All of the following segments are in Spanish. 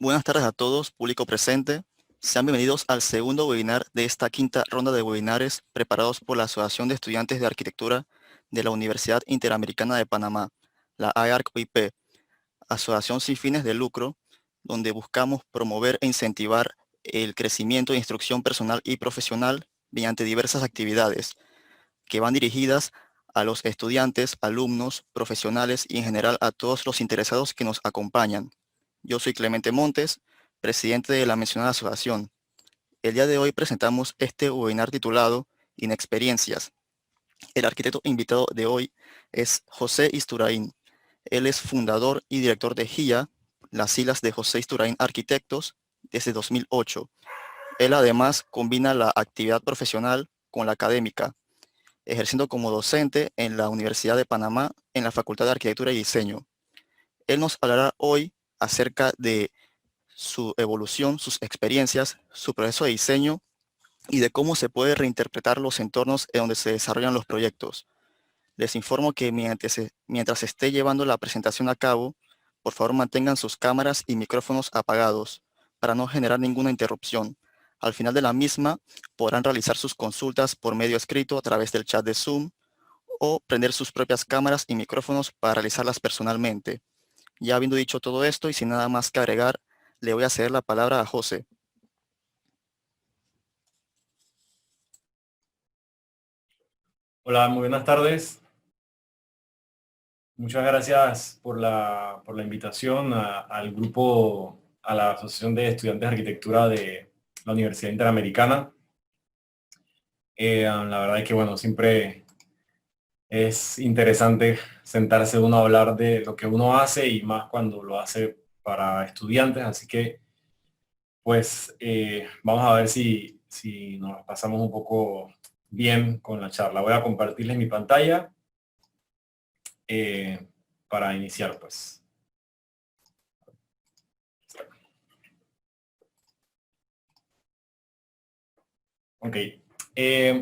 Buenas tardes a todos, público presente. Sean bienvenidos al segundo webinar de esta quinta ronda de webinares preparados por la Asociación de Estudiantes de Arquitectura de la Universidad Interamericana de Panamá, la AIARC-UIP, asociación sin fines de lucro, donde buscamos promover e incentivar el crecimiento de instrucción personal y profesional mediante diversas actividades que van dirigidas a los estudiantes, alumnos, profesionales y en general a todos los interesados que nos acompañan. Yo soy Clemente Montes, presidente de la mencionada asociación. El día de hoy presentamos este webinar titulado Inexperiencias. El arquitecto invitado de hoy es José Isturain. Él es fundador y director de GIA, las siglas de José Isturain Arquitectos, desde 2008. Él además combina la actividad profesional con la académica, ejerciendo como docente en la Universidad de Panamá en la Facultad de Arquitectura y Diseño. Él nos hablará hoy acerca de su evolución, sus experiencias, su proceso de diseño y de cómo se puede reinterpretar los entornos en donde se desarrollan los proyectos. Les informo que mientras esté llevando la presentación a cabo, por favor mantengan sus cámaras y micrófonos apagados para no generar ninguna interrupción. Al final de la misma podrán realizar sus consultas por medio escrito a través del chat de Zoom o prender sus propias cámaras y micrófonos para realizarlas personalmente. Ya habiendo dicho todo esto y sin nada más que agregar, le voy a ceder la palabra a José. Hola, muy buenas tardes. Muchas gracias por la invitación al grupo, a la Asociación de Estudiantes de Arquitectura de la Universidad Interamericana. La verdad es que, bueno, siempre es interesante sentarse uno a hablar de lo que uno hace y más cuando lo hace para estudiantes. Así que, pues, vamos a ver si nos pasamos un poco bien con la charla. Voy a compartirles mi pantalla. Para iniciar, pues. Ok.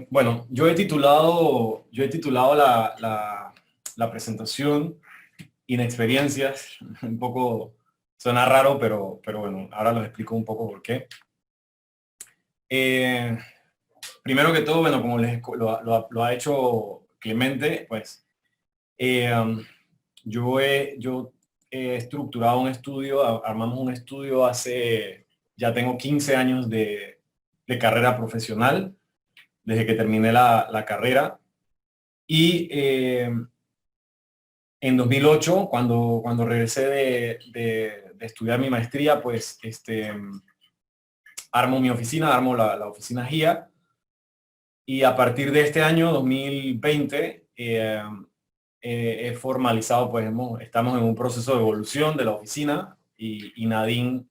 Bueno, yo he titulado la presentación Inexperiencias. Un poco suena raro, pero bueno, ahora les explico un poco por qué. Eh, Primero que todo, bueno, como lo ha hecho Clemente, pues yo he estructurado un estudio, armamos un estudio ya tengo 15 años de carrera profesional, desde que terminé la carrera. Y en 2008, cuando regresé de estudiar mi maestría, pues armo mi oficina, armo la oficina GIA. Y a partir de este año, 2020, he formalizado, pues estamos en un proceso de evolución de la oficina y Nadine,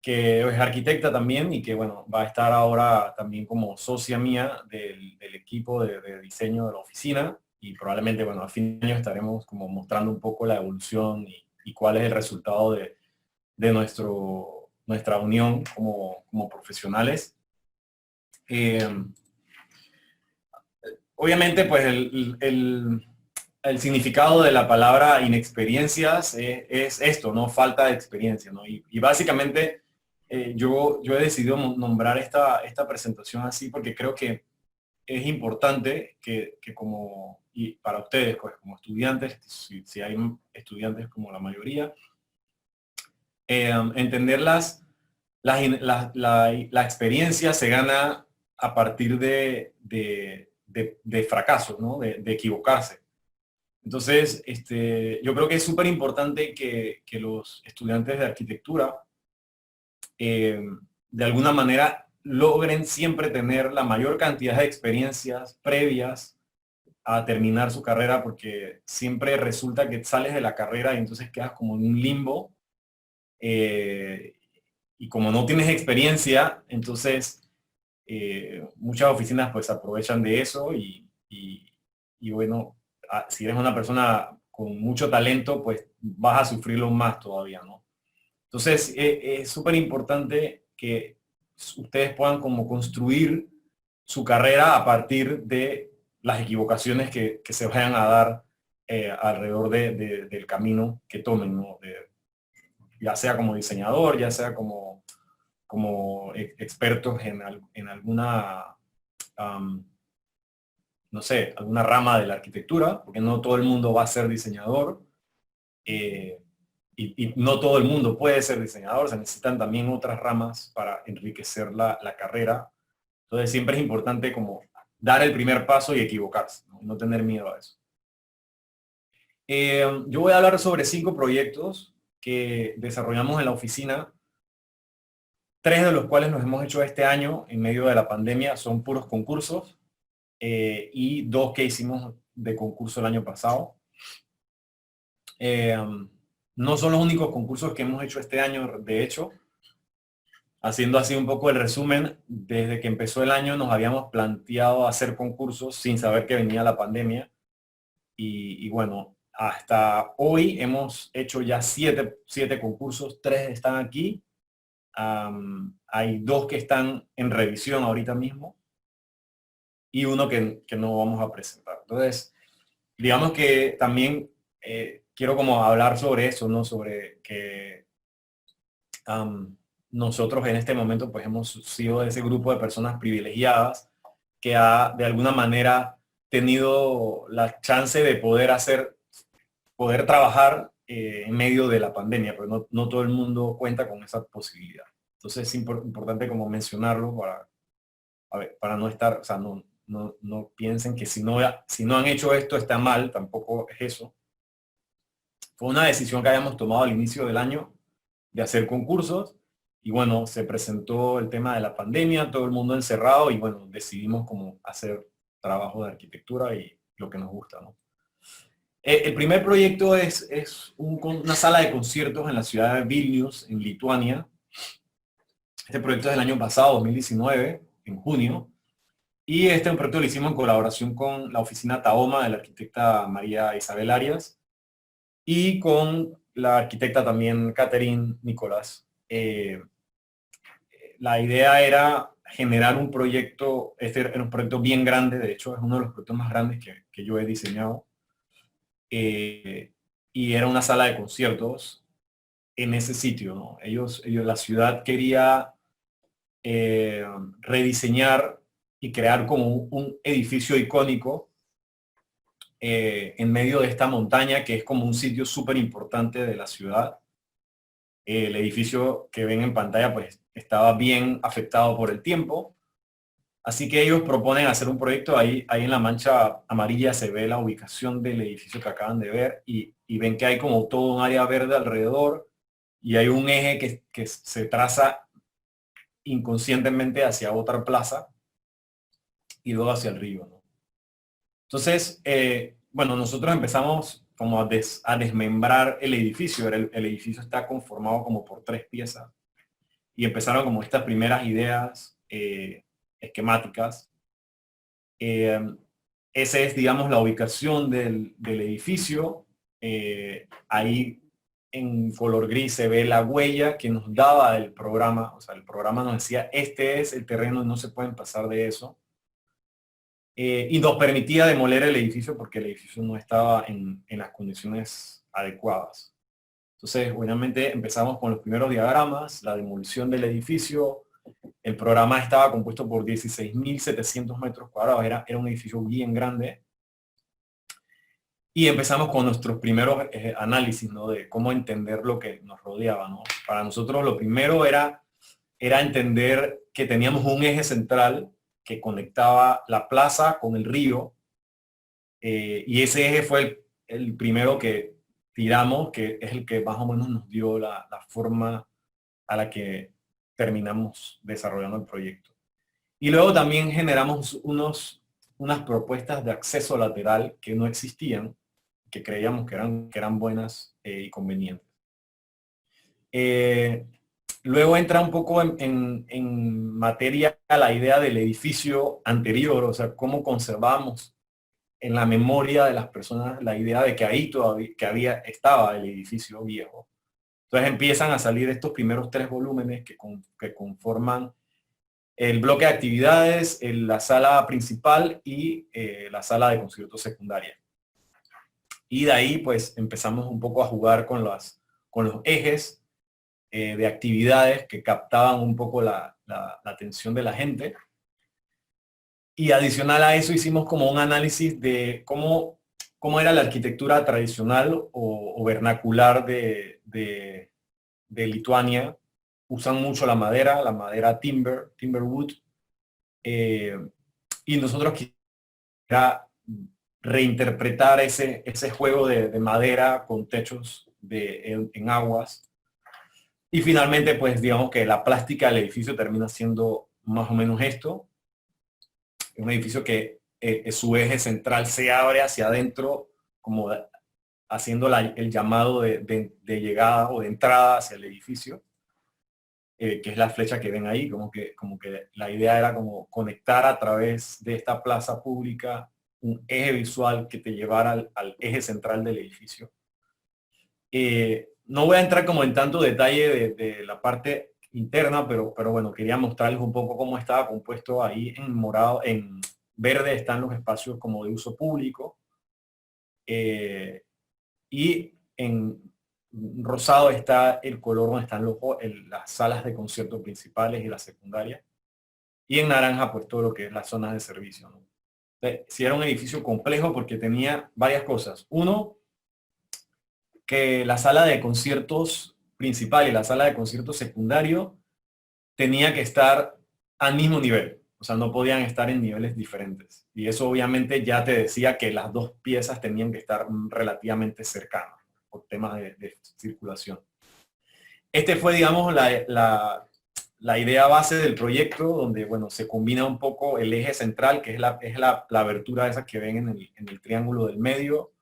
que es arquitecta también y que, bueno, va a estar ahora también como socia mía del equipo de diseño de la oficina y probablemente, bueno, a fin de año estaremos como mostrando un poco la evolución y cuál es el resultado de nuestra unión como profesionales. Obviamente, pues el significado de la palabra inexperiencias es esto, ¿no? Falta de experiencia, ¿no? Y básicamente yo he decidido nombrar esta presentación así porque creo que es importante que como, y para ustedes, pues como estudiantes, si hay estudiantes como la mayoría, entender la experiencia se gana a partir de fracasos, ¿no? De equivocarse. Entonces, yo creo que es súper importante que los estudiantes de arquitectura de alguna manera logren siempre tener la mayor cantidad de experiencias previas a terminar su carrera, porque siempre resulta que sales de la carrera y entonces quedas como en un limbo. Y como no tienes experiencia, entonces muchas oficinas pues aprovechan de eso y bueno, si eres una persona con mucho talento, pues vas a sufrirlo más todavía, ¿no? Entonces es súper importante que ustedes puedan como construir su carrera a partir de las equivocaciones que se vayan a dar alrededor del camino que tomen, ¿no? ya sea como diseñador, ya sea como expertos en alguna, no sé, alguna rama de la arquitectura, porque no todo el mundo va a ser diseñador, y no todo el mundo puede ser diseñador, se necesitan también otras ramas para enriquecer la carrera. Entonces siempre es importante como dar el primer paso y equivocarse, no tener miedo a eso. Yo voy a hablar sobre 5 proyectos que desarrollamos en la oficina. 3 de los cuales nos hemos hecho este año en medio de la pandemia son puros concursos, y 2 que hicimos de concurso el año pasado. No son los únicos concursos que hemos hecho este año, de hecho. Haciendo así un poco el resumen, desde que empezó el año nos habíamos planteado hacer concursos sin saber que venía la pandemia. Y bueno, hasta hoy hemos hecho ya 7 concursos, 3 están aquí. Hay 2 que están en revisión ahorita mismo y uno que no vamos a presentar. Entonces, digamos que también quiero como hablar sobre eso, ¿no? Sobre que nosotros en este momento pues hemos sido ese grupo de personas privilegiadas que ha de alguna manera tenido la chance de poder trabajar en medio de la pandemia, pero no todo el mundo cuenta con esa posibilidad. Entonces es importante como mencionarlo para no estar, o sea, no piensen que si no han hecho esto está mal, tampoco es eso. Fue una decisión que habíamos tomado al inicio del año de hacer concursos y bueno, se presentó el tema de la pandemia, todo el mundo encerrado y bueno, decidimos como hacer trabajo de arquitectura y lo que nos gusta, ¿no? El primer proyecto es una sala de conciertos en la ciudad de Vilnius, en Lituania. Este proyecto es del año pasado, 2019, en junio. Y este proyecto lo hicimos en colaboración con la oficina Tahoma de la arquitecta María Isabel Arias y con la arquitecta también Catherine Nicolás. La idea era generar un proyecto, este era un proyecto bien grande, de hecho es uno de los proyectos más grandes que yo he diseñado. Y era una sala de conciertos en ese sitio, ¿no? La ciudad quería rediseñar y crear como un edificio icónico en medio de esta montaña que es como un sitio súper importante de la ciudad. El edificio que ven en pantalla pues estaba bien afectado por el tiempo, así que ellos proponen hacer un proyecto. Ahí en la mancha amarilla se ve la ubicación del edificio que acaban de ver y ven que hay como todo un área verde alrededor y hay un eje que se traza inconscientemente hacia otra plaza y luego hacia el río, ¿no? Entonces, bueno, nosotros empezamos como a desmembrar el edificio. El edificio está conformado como por 3 piezas y empezaron como estas primeras ideas esquemáticas. Esa es, digamos, la ubicación del edificio. Ahí en color gris se ve la huella que nos daba el programa. O sea, el programa nos decía, este es el terreno y no se pueden pasar de eso. Y nos permitía demoler el edificio porque el edificio no estaba en las condiciones adecuadas. Entonces, obviamente empezamos con los primeros diagramas, la demolición del edificio. El programa estaba compuesto por 16.700 metros cuadrados, era un edificio bien grande. Y empezamos con nuestros primeros análisis, ¿no? De cómo entender lo que nos rodeaba, ¿no? Para nosotros lo primero era entender que teníamos un eje central que conectaba la plaza con el río, y ese eje fue el primero que tiramos, que es el que más o menos nos dio la forma a la que terminamos desarrollando el proyecto. Y luego también generamos unas propuestas de acceso lateral que no existían, que creíamos que eran buenas y convenientes. Luego entra un poco en materia la idea del edificio anterior, o sea, cómo conservamos en la memoria de las personas la idea de que ahí todavía estaba el edificio viejo. Entonces empiezan a salir estos primeros 3 volúmenes que conforman el bloque de actividades, la sala principal y la sala de conciertos secundaria. Y de ahí pues empezamos un poco a jugar con los ejes de actividades que captaban un poco la atención de la gente. Y adicional a eso hicimos como un análisis de cómo era la arquitectura tradicional o vernacular de Lituania. Usan mucho la madera timberwood, y nosotros quisiera reinterpretar ese juego de madera con techos en aguas. Y finalmente, pues digamos que la plástica del edificio termina siendo más o menos esto. Un edificio que su eje central se abre hacia adentro, como haciendo el llamado de llegada o de entrada hacia el edificio, que es la flecha que ven ahí, como que la idea era como conectar a través de esta plaza pública un eje visual que te llevara al eje central del edificio. No voy a entrar como en tanto detalle de la parte interna, pero bueno, quería mostrarles un poco cómo estaba compuesto. Ahí en morado, en verde están los espacios como de uso público, y en rosado está el color donde están las salas de concierto principales y las secundarias, y en naranja pues todo lo que es las zonas de servicio, ¿no? Si era un edificio complejo porque tenía varias cosas. Uno, que la sala de conciertos principal y la sala de conciertos secundario tenía que estar al mismo nivel. O sea, no podían estar en niveles diferentes. Y eso obviamente ya te decía que las dos piezas tenían que estar relativamente cercanas por temas de circulación. Este fue, digamos, la idea base del proyecto, donde, bueno, se combina un poco el eje central, que es la abertura esa que ven en el triángulo del medio,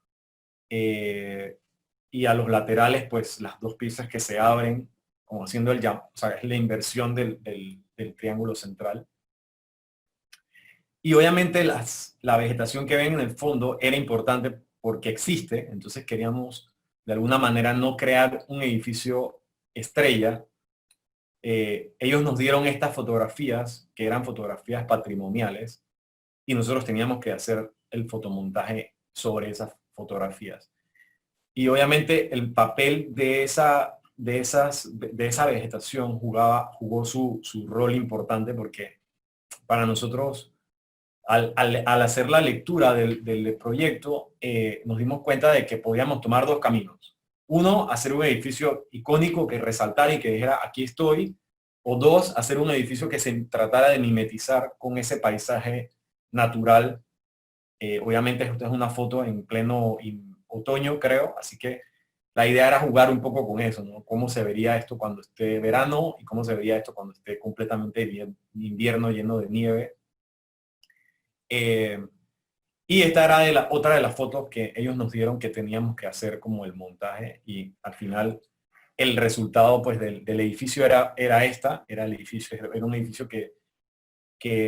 y a los laterales, pues las dos piezas que se abren, como haciendo o sea, es la inversión del triángulo central. Y obviamente la vegetación que ven en el fondo era importante porque existe, entonces queríamos de alguna manera no crear un edificio estrella. Ellos nos dieron estas fotografías, que eran fotografías patrimoniales, y nosotros teníamos que hacer el fotomontaje sobre esas fotografías. Y obviamente el papel de esa vegetación jugó su rol importante, porque para nosotros, al hacer la lectura del proyecto, nos dimos cuenta de que podíamos tomar dos caminos. Uno, hacer un edificio icónico que resaltara y que dijera, aquí estoy. O dos, hacer un edificio que se tratara de mimetizar con ese paisaje natural. Obviamente esta es una foto en pleno otoño, creo, así que la idea era jugar un poco con eso, ¿no? Cómo se vería esto cuando esté verano y cómo se vería esto cuando esté completamente invierno, lleno de nieve. Y esta era otra de las fotos que ellos nos dieron que teníamos que hacer como el montaje, y al final el resultado pues del edificio era el edificio, era un edificio que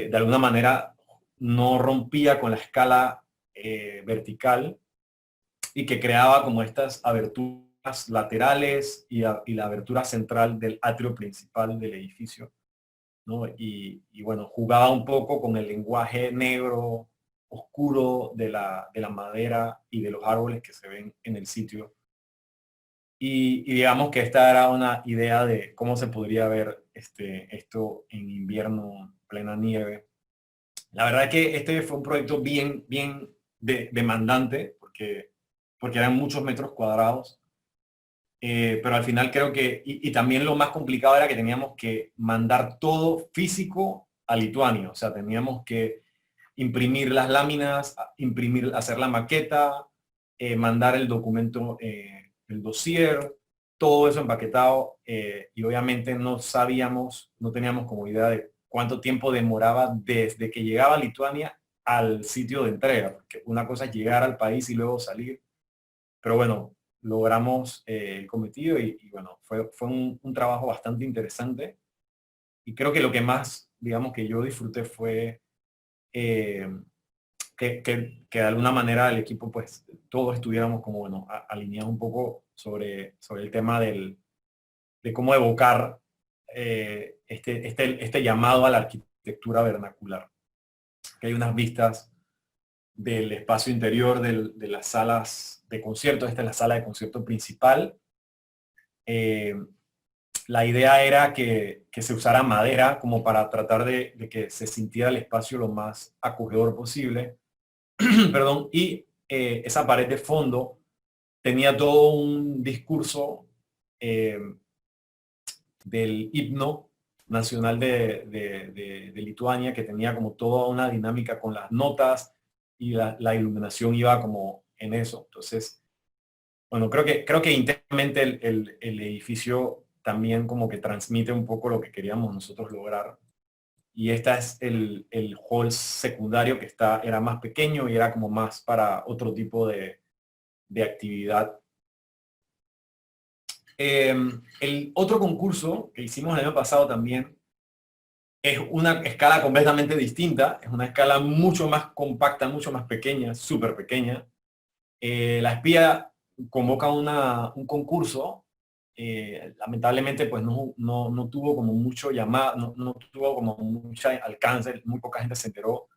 de alguna manera no rompía con la escala vertical, y que creaba como estas aberturas laterales y la abertura central del atrio principal del edificio, ¿no? Y bueno, jugaba un poco con el lenguaje negro, oscuro de la madera y de los árboles que se ven en el sitio. Y digamos que esta era una idea de cómo se podría ver esto en invierno, plena nieve. La verdad es que este fue un proyecto bien demandante, porque eran muchos metros cuadrados. Pero al final creo que, y también lo más complicado era que teníamos que mandar todo físico a Lituania. O sea, teníamos que imprimir las láminas, hacer la maqueta, mandar el documento, el dossier, todo eso empaquetado, y obviamente no teníamos como idea de cuánto tiempo demoraba desde que llegaba a Lituania al sitio de entrega, porque una cosa es llegar al país y luego salir. Pero bueno, logramos el cometido, y bueno, fue un trabajo bastante interesante, y creo que lo que más, digamos, que yo disfruté fue eh, que de alguna manera el equipo, pues todos estuviéramos como, bueno, alineados un poco sobre el tema de cómo evocar este llamado a la arquitectura vernacular. Que hay unas vistas del espacio interior de las salas de concierto. Esta es la sala de concierto principal. la idea era que se usara madera como para tratar de que se sintiera el espacio lo más acogedor posible. Perdón, y esa pared de fondo tenía todo un discurso eh, del himno nacional de Lituania, que tenía como toda una dinámica con las notas y la iluminación iba como en eso. Entonces, bueno, creo que internamente el edificio también como que transmite un poco lo que queríamos nosotros lograr. Y este es el hall secundario que era más pequeño y era como más para otro tipo de actividad. El otro concurso que hicimos el año pasado también es una escala completamente distinta, es una escala mucho más compacta, mucho más pequeña, súper pequeña. La espía convoca un concurso, lamentablemente pues no tuvo como mucho llamado, no tuvo como mucho alcance, muy poca gente se enteró,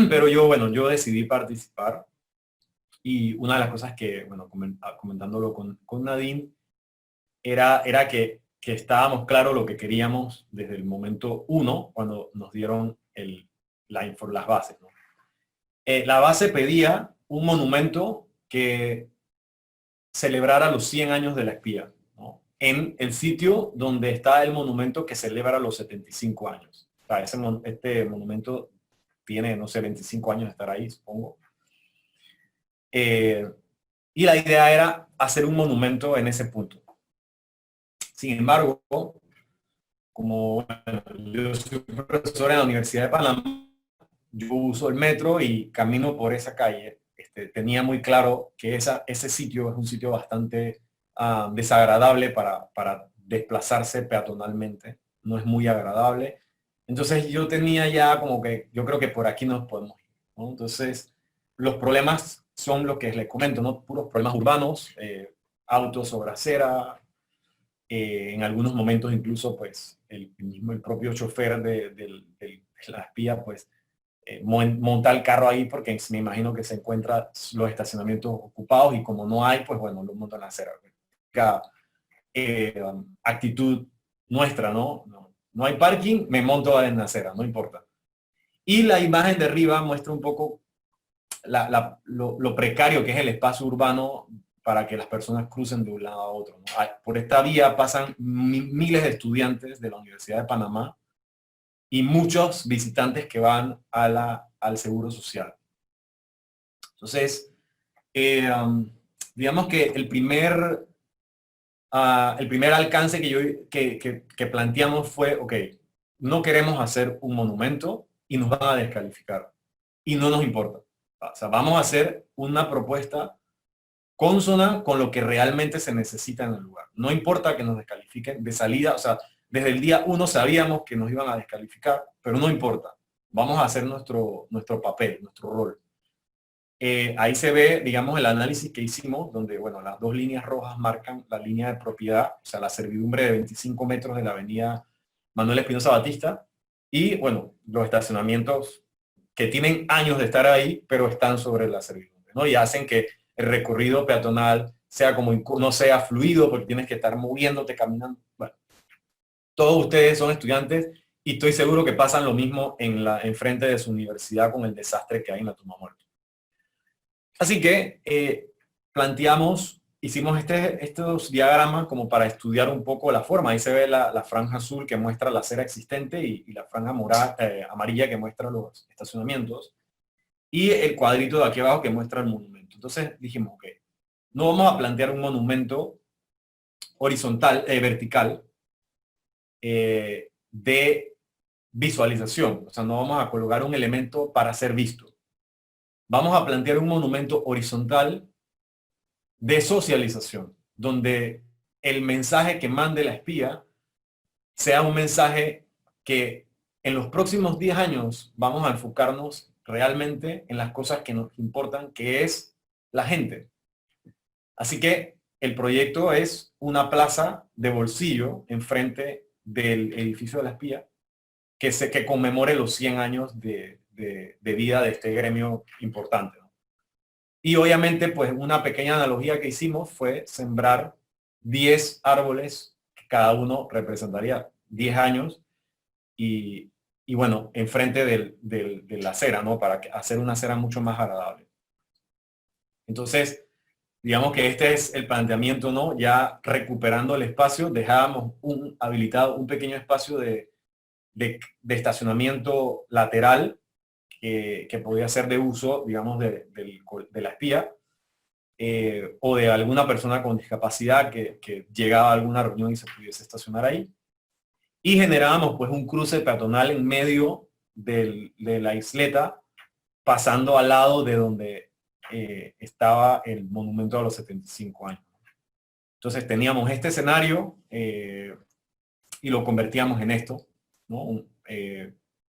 pero yo decidí participar y una de las cosas que, bueno, comentándolo con Nadine, era que estábamos claro lo que queríamos desde el momento uno, cuando nos dieron las bases, ¿no? La base pedía un monumento que celebrara los 100 años de la espía, ¿no? En el sitio donde está el monumento que celebra los 75 años. O sea, este monumento tiene, no sé, 25 años de estar ahí, supongo. Y la idea era hacer un monumento en ese punto. Sin embargo, como bueno, yo soy profesor en la Universidad de Panamá, yo uso el metro y camino por esa calle. Tenía muy claro que ese sitio es un sitio bastante desagradable para desplazarse peatonalmente. No es muy agradable. Entonces yo tenía ya como que, yo creo que por aquí nos podemos ir, ¿no? Entonces los problemas son lo que les comento, ¿no? Puros problemas urbanos, autos sobre acera, en algunos momentos incluso pues el propio chofer de la espía pues monta el carro ahí porque me imagino que se encuentra los estacionamientos ocupados y como no hay, pues bueno, lo montan en la acera. Actitud nuestra, ¿no? No hay parking, me monto en la acera, no importa. Y la imagen de arriba muestra un poco lo precario que es el espacio urbano para que las personas crucen de un lado a otro, ¿no? Por esta vía pasan miles de estudiantes de la Universidad de Panamá y muchos visitantes que van al Seguro Social. Entonces, digamos que el primer alcance que planteamos fue, ok, no queremos hacer un monumento y nos van a descalificar. Y no nos importa. O sea, vamos a hacer una propuesta consona con lo que realmente se necesita en el lugar. No importa que nos descalifiquen de salida, o sea, desde el día uno sabíamos que nos iban a descalificar, pero no importa. Vamos a hacer nuestro papel, nuestro rol. Ahí se ve, digamos, el análisis que hicimos, donde, bueno, las dos líneas rojas marcan la línea de propiedad, o sea, la servidumbre de 25 metros de la avenida Manuel Espinosa Batista, y, bueno, los estacionamientos que tienen años de estar ahí, pero están sobre la servidumbre, ¿no? Y hacen que el recorrido peatonal sea como, no sea fluido, porque tienes que estar moviéndote, caminando. Bueno, todos ustedes son estudiantes y estoy seguro que pasan lo mismo en frente de su universidad con el desastre que hay en la Tumamuerto. Así que hicimos estos diagramas como para estudiar un poco la forma. Ahí se ve la franja azul que muestra la acera existente y la franja amarilla que muestra los estacionamientos. Y el cuadrito de aquí abajo que muestra el monumento. Entonces dijimos, ok, no vamos a plantear un monumento horizontal, vertical, de visualización. O sea, no vamos a colocar un elemento para ser visto. Vamos a plantear un monumento horizontal de socialización, donde el mensaje que mande la espía sea un mensaje que en los próximos 10 años vamos a enfocarnos realmente en las cosas que nos importan, que es la gente. Así que el proyecto es una plaza de bolsillo enfrente del edificio de la espía que conmemore los 100 años de vida de este gremio importante, ¿no? Y obviamente, pues una pequeña analogía que hicimos fue sembrar 10 árboles cada uno representaría 10 años y bueno, enfrente de la acera, ¿no? Para hacer una acera mucho más agradable. Entonces, digamos que este es el planteamiento, ¿no? Ya recuperando el espacio, dejábamos habilitado un pequeño espacio de estacionamiento lateral que podía ser de uso, digamos, de la espía o de alguna persona con discapacidad que llegaba a alguna reunión y se pudiese estacionar ahí. Y generábamos pues un cruce peatonal en medio de la isleta, pasando al lado de donde estaba el monumento a los 75 años. Entonces teníamos este escenario y lo convertíamos en esto, ¿no?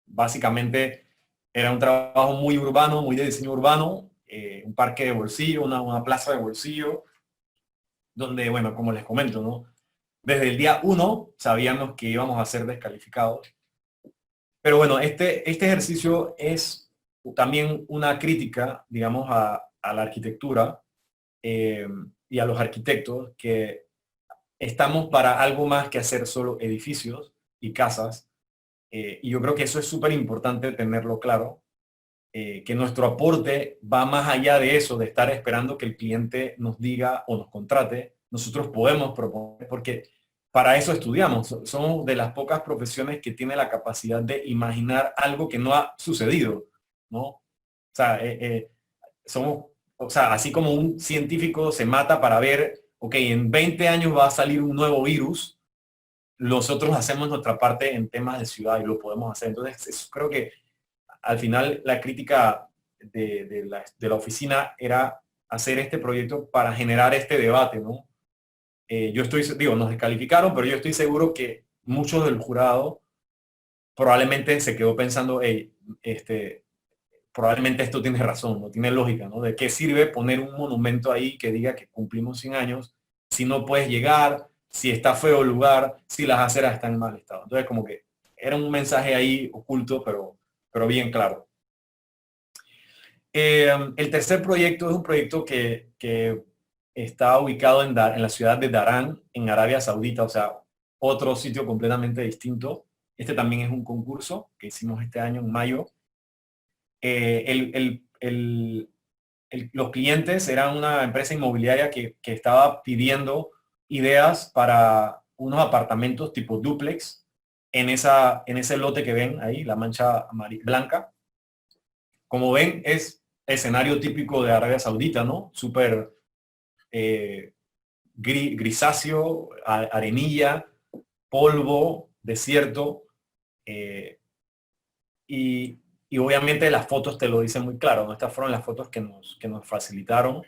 Básicamente era un trabajo muy urbano, muy de diseño urbano, un parque de bolsillo, una plaza de bolsillo, donde, bueno, como les comento, ¿no? Desde el día 1 sabíamos que íbamos a ser descalificados. Pero bueno, este ejercicio es también una crítica, digamos, a la arquitectura y a los arquitectos, que estamos para algo más que hacer solo edificios y casas. Y yo creo que eso es súper importante tenerlo claro, que nuestro aporte va más allá de eso, de estar esperando que el cliente nos diga o nos contrate. Nosotros podemos proponer, porque para eso estudiamos. Somos de las pocas profesiones que tiene la capacidad de imaginar algo que no ha sucedido, ¿no? O sea, somos, o sea, así como un científico se mata para ver, ok, en 20 años va a salir un nuevo virus, nosotros hacemos nuestra parte en temas de ciudad y lo podemos hacer. Entonces, eso creo que al final la crítica de la oficina era hacer este proyecto para generar este debate, ¿no? Yo estoy, digo, nos descalificaron, pero yo estoy seguro que muchos del jurado probablemente se quedó pensando, hey, probablemente esto tiene razón, no tiene lógica, ¿no? ¿De qué sirve poner un monumento ahí que diga que cumplimos 100 años si no puedes llegar, si está feo el lugar, si las aceras están en mal estado? Entonces, como que era un mensaje ahí oculto, pero bien claro. El tercer proyecto es un proyecto que está ubicado en la ciudad de Darán, en Arabia Saudita, o sea, otro sitio completamente distinto. Este también es un concurso que hicimos este año en mayo. Los clientes eran una empresa inmobiliaria que estaba pidiendo ideas para unos apartamentos tipo dúplex en ese lote que ven ahí, la mancha blanca. Como ven, es escenario típico de Arabia Saudita, ¿no? Súper grisáceo, arenilla, polvo, desierto. Y, y obviamente las fotos te lo dicen muy claro, ¿no? Estas fueron las fotos que nos facilitaron,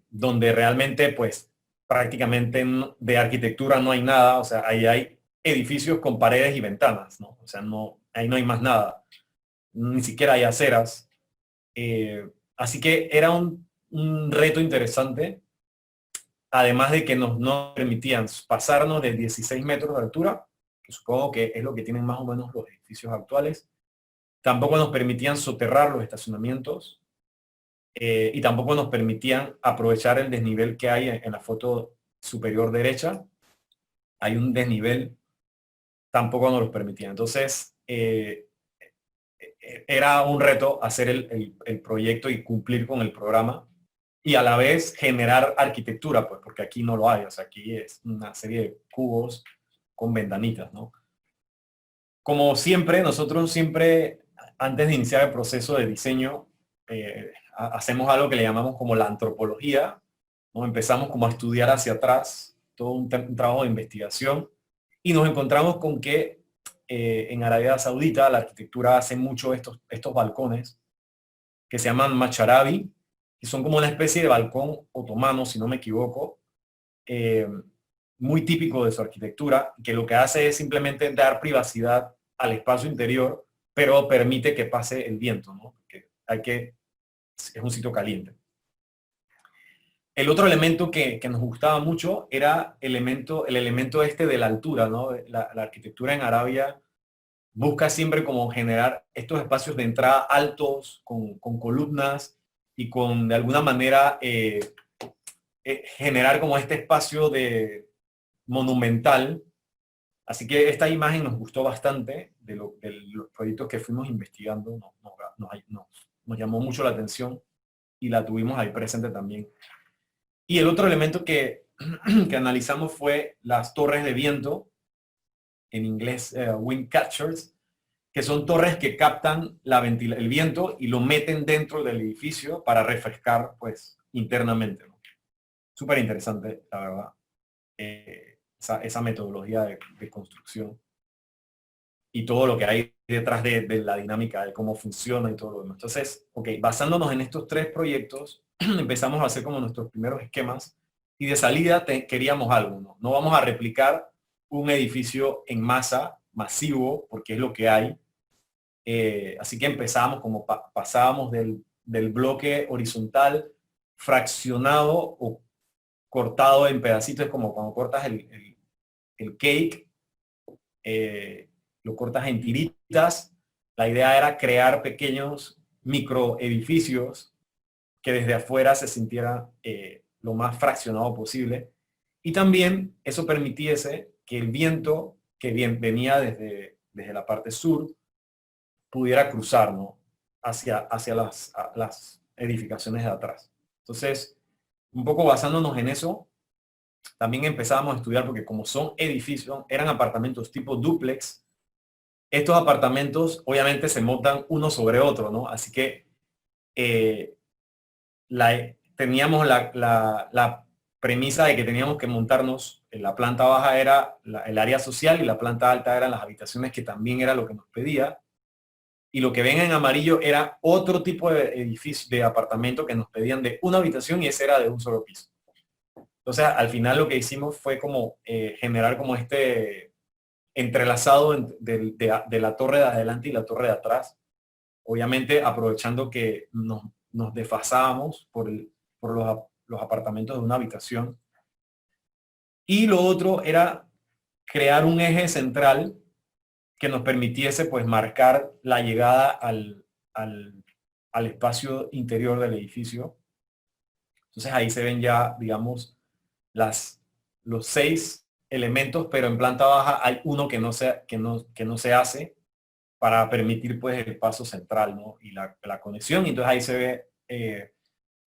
donde realmente, pues, prácticamente de arquitectura no hay nada, o sea, ahí hay edificios con paredes y ventanas, ¿no? O sea, ahí no hay más nada, ni siquiera hay aceras. Así que era un reto interesante, además de que no permitían pasarnos de 16 metros de altura, que supongo que es lo que tienen más o menos los edificios actuales. Tampoco nos permitían soterrar los estacionamientos y tampoco nos permitían aprovechar el desnivel que hay en la foto superior derecha. Hay un desnivel, tampoco nos lo permitían. Entonces, era un reto hacer el proyecto y cumplir con el programa y a la vez generar arquitectura, pues porque aquí no lo hay. O sea, aquí es una serie de cubos con ventanitas, ¿no? Como siempre, nosotros siempre, antes de iniciar el proceso de diseño, hacemos algo que le llamamos como la antropología, ¿no? Empezamos como a estudiar hacia atrás, todo un trabajo de investigación, y nos encontramos con que en Arabia Saudita la arquitectura hace mucho estos balcones que se llaman macharabi, y son como una especie de balcón otomano, si no me equivoco, eh, muy típico de su arquitectura, que lo que hace es simplemente dar privacidad al espacio interior, pero permite que pase el viento, ¿no? Es un sitio caliente. El otro elemento que nos gustaba mucho era el elemento este de la altura, ¿no? La arquitectura en Arabia busca siempre como generar estos espacios de entrada altos, con columnas y con, de alguna manera, generar como este espacio monumental. Así que esta imagen nos gustó bastante de los proyectos que fuimos investigando, nos llamó mucho la atención y la tuvimos ahí presente también. Y el otro elemento que, que analizamos fue las torres de viento, en inglés wind catchers, que son torres que captan el viento y lo meten dentro del edificio para refrescar pues internamente, ¿no? Súper interesante, la verdad, esa metodología de construcción y todo lo que hay detrás de la dinámica de cómo funciona y todo lo demás. Entonces, ok, basándonos en estos tres proyectos, empezamos a hacer como nuestros primeros esquemas y de salida queríamos algo, ¿no? No vamos a replicar un edificio en masa, masivo, porque es lo que hay. Así que empezamos como pasábamos del bloque horizontal fraccionado o cortado en pedacitos, como cuando cortas el cake, lo cortas en tiritas. La idea era crear pequeños microedificios que desde afuera se sintiera lo más fraccionado posible. Y también eso permitiese que el viento que venía desde la parte sur pudiera cruzar, ¿no? hacia las edificaciones de atrás. Entonces, un poco basándonos en eso, también empezábamos a estudiar, porque como son edificios, eran apartamentos tipo dúplex, estos apartamentos obviamente se montan uno sobre otro, ¿no? Así que teníamos la premisa de que teníamos que montarnos, en la planta baja era el área social y la planta alta eran las habitaciones, que también era lo que nos pedía. Y lo que ven en amarillo era otro tipo de edificio, de apartamento, que nos pedían de una habitación, y ese era de un solo piso. Entonces, al final lo que hicimos fue como generar como este entrelazado de la torre de adelante y la torre de atrás, obviamente aprovechando que nos desfasábamos por los apartamentos de una habitación. Y lo otro era crear un eje central que nos permitiese pues marcar la llegada al espacio interior del edificio. Entonces ahí se ven ya, digamos, los 6 elementos, pero en planta baja hay uno que no se hace, para permitir pues el paso central, ¿no? Y la conexión. Y entonces ahí se ve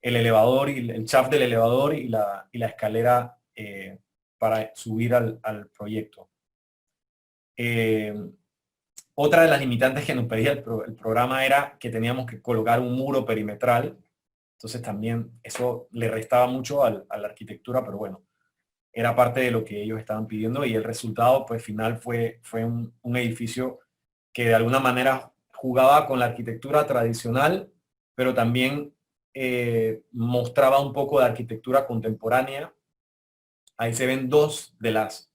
el elevador y el shaft del elevador y la escalera para subir al proyecto. Otra de las limitantes que nos pedía el programa era que teníamos que colocar un muro perimetral. Entonces también eso le restaba mucho a la arquitectura, pero bueno, era parte de lo que ellos estaban pidiendo, y el resultado pues final fue un edificio que de alguna manera jugaba con la arquitectura tradicional, pero también mostraba un poco de arquitectura contemporánea. Ahí se ven 2 de las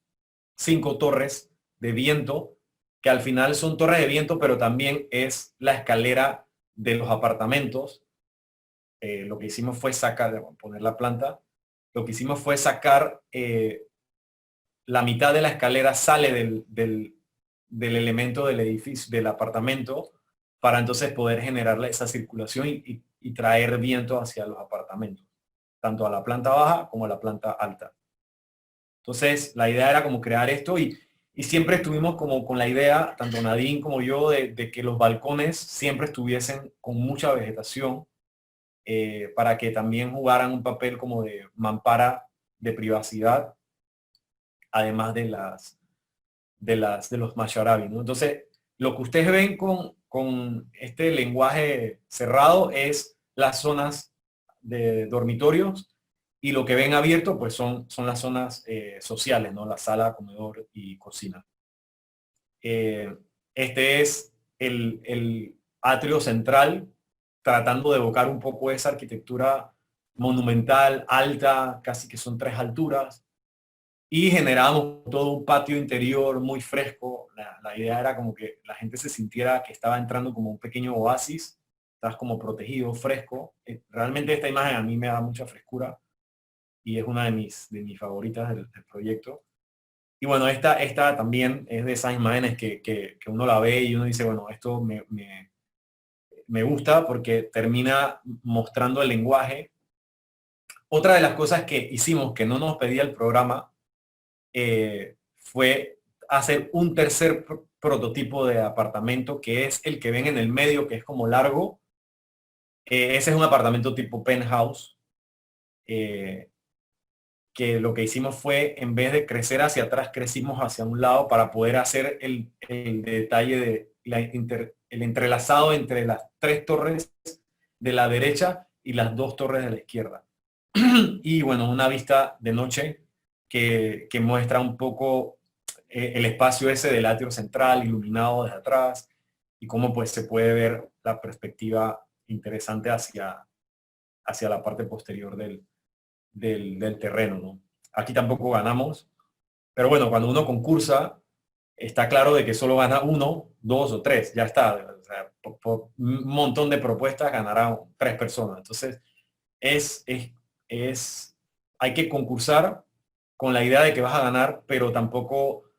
5 torres de viento, que al final son torres de viento, pero también es la escalera de los apartamentos. Lo que hicimos fue poner la planta, lo que hicimos fue sacar la mitad de la escalera, sale del elemento del edificio, del apartamento, para entonces poder generar esa circulación y traer viento hacia los apartamentos, tanto a la planta baja como a la planta alta. Entonces, la idea era como crear esto, y siempre estuvimos como con la idea, tanto Nadine como yo, de que los balcones siempre estuviesen con mucha vegetación, para que también jugaran un papel como de mampara de privacidad, además de los Masharabi, ¿no? Entonces, lo que ustedes ven con este lenguaje cerrado es las zonas de dormitorios, y lo que ven abierto pues son las zonas sociales, ¿no? La sala, comedor y cocina. Este es el atrio central, tratando de evocar un poco esa arquitectura monumental, alta, casi que son 3 alturas, y generamos todo un patio interior muy fresco. La idea era como que la gente se sintiera que estaba entrando como un pequeño oasis, estás como protegido, fresco. Realmente esta imagen a mí me da mucha frescura, y es una de mis favoritas del proyecto. Y bueno, esta también es de esas imágenes que uno la ve y uno dice, bueno, esto me gusta, porque termina mostrando el lenguaje. Otra de las cosas que hicimos, que no nos pedía el programa, fue hacer un tercer prototipo de apartamento, que es el que ven en el medio, que es como largo. Ese es un apartamento tipo penthouse, que lo que hicimos fue, en vez de crecer hacia atrás, crecimos hacia un lado para poder hacer el detalle de el entrelazado entre las 3 torres de la derecha y las 2 torres de la izquierda. Y bueno, una vista de noche que muestra un poco el espacio ese del atrio central iluminado desde atrás y cómo pues se puede ver la perspectiva interesante hacia la parte posterior del terreno, ¿no? Aquí tampoco ganamos, pero bueno, cuando uno concursa, está claro de que solo gana 1, 2 o 3, ya está. O sea, por un montón de propuestas ganarán 3 personas. Entonces, es, es, hay que concursar con la idea de que vas a ganar, pero tampoco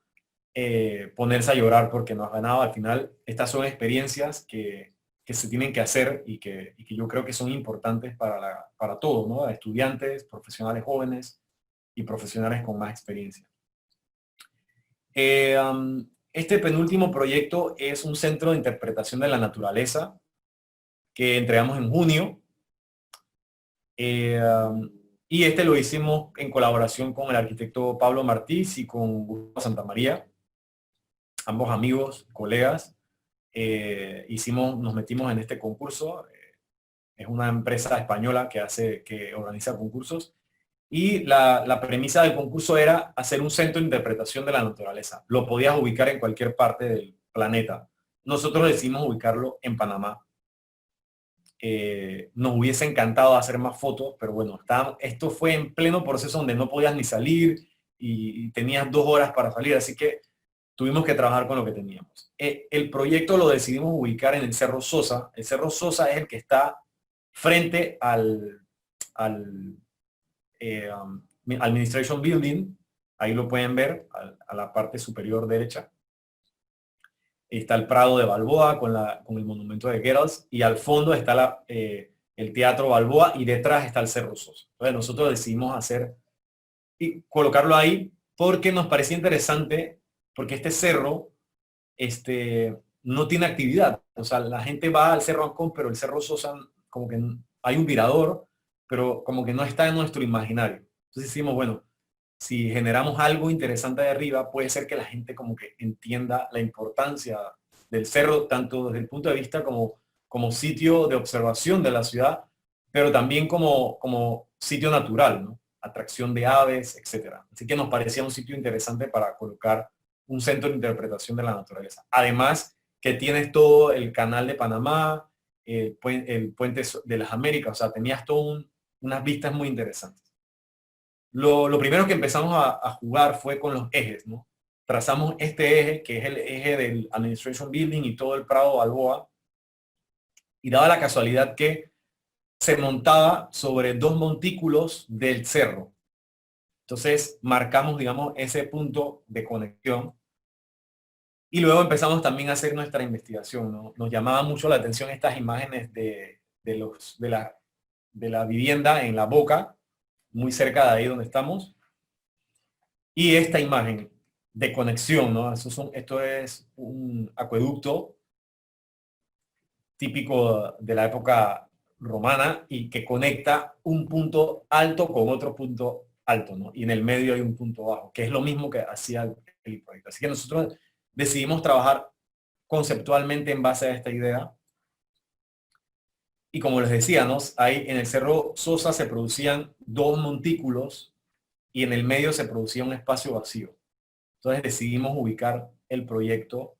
ponerse a llorar porque no has ganado. Al final, estas son experiencias que se tienen que hacer y que yo creo que son importantes para todos, ¿no? Estudiantes, profesionales jóvenes y profesionales con más experiencia. Este penúltimo proyecto es un centro de interpretación de la naturaleza que entregamos en junio. Y este lo hicimos en colaboración con el arquitecto Pablo Martís y con Gustavo Santamaría, ambos amigos, colegas. Nos metimos en este concurso. Es una empresa española que organiza concursos. Y la premisa del concurso era hacer un centro de interpretación de la naturaleza. Lo podías ubicar en cualquier parte del planeta. Nosotros decidimos ubicarlo en Panamá. Nos hubiese encantado hacer más fotos, pero bueno, esto fue en pleno proceso donde no podías ni salir y tenías 2 horas para salir, así que tuvimos que trabajar con lo que teníamos. El proyecto lo decidimos ubicar en el Cerro Sosa. El Cerro Sosa es el que está frente al Administration Building. Ahí lo pueden ver a la parte superior derecha. Está el Prado de Balboa con el monumento de Goebbels y al fondo está el Teatro Balboa y detrás está el Cerro Sosa. Entonces nosotros decidimos hacer y colocarlo ahí porque nos parecía interesante, porque este cerro no tiene actividad. O sea, la gente va al Cerro Ancón, pero el Cerro Sosa como que hay un mirador, pero como que no está en nuestro imaginario. Entonces decimos, bueno, si generamos algo interesante de arriba, puede ser que la gente como que entienda la importancia del cerro, tanto desde el punto de vista como sitio de observación de la ciudad, pero también como sitio natural, ¿no? Atracción de aves, etcétera. Así que nos parecía un sitio interesante para colocar un centro de interpretación de la naturaleza. Además, que tienes todo el canal de Panamá, el puente de las Américas, o sea, tenías unas vistas muy interesantes. Lo primero que empezamos a jugar fue con los ejes, ¿no? Trazamos este eje, que es el eje del Administration Building y todo el Prado Balboa, y daba la casualidad que se montaba sobre 2 montículos del cerro. Entonces marcamos, digamos, ese punto de conexión. Y luego empezamos también a hacer nuestra investigación, ¿no? Nos llamaba mucho la atención estas imágenes de la vivienda en La Boca, muy cerca de ahí donde estamos. Y esta imagen de conexión, ¿no? Esto es un acueducto típico de la época romana y que conecta un punto alto con otro punto alto, ¿no? Y en el medio hay un punto bajo, que es lo mismo que hacía el proyecto. Así que nosotros decidimos trabajar conceptualmente en base a esta idea. Y como les decía, ¿no? Ahí en el Cerro Sosa se producían 2 montículos y en el medio se producía un espacio vacío. Entonces decidimos ubicar el proyecto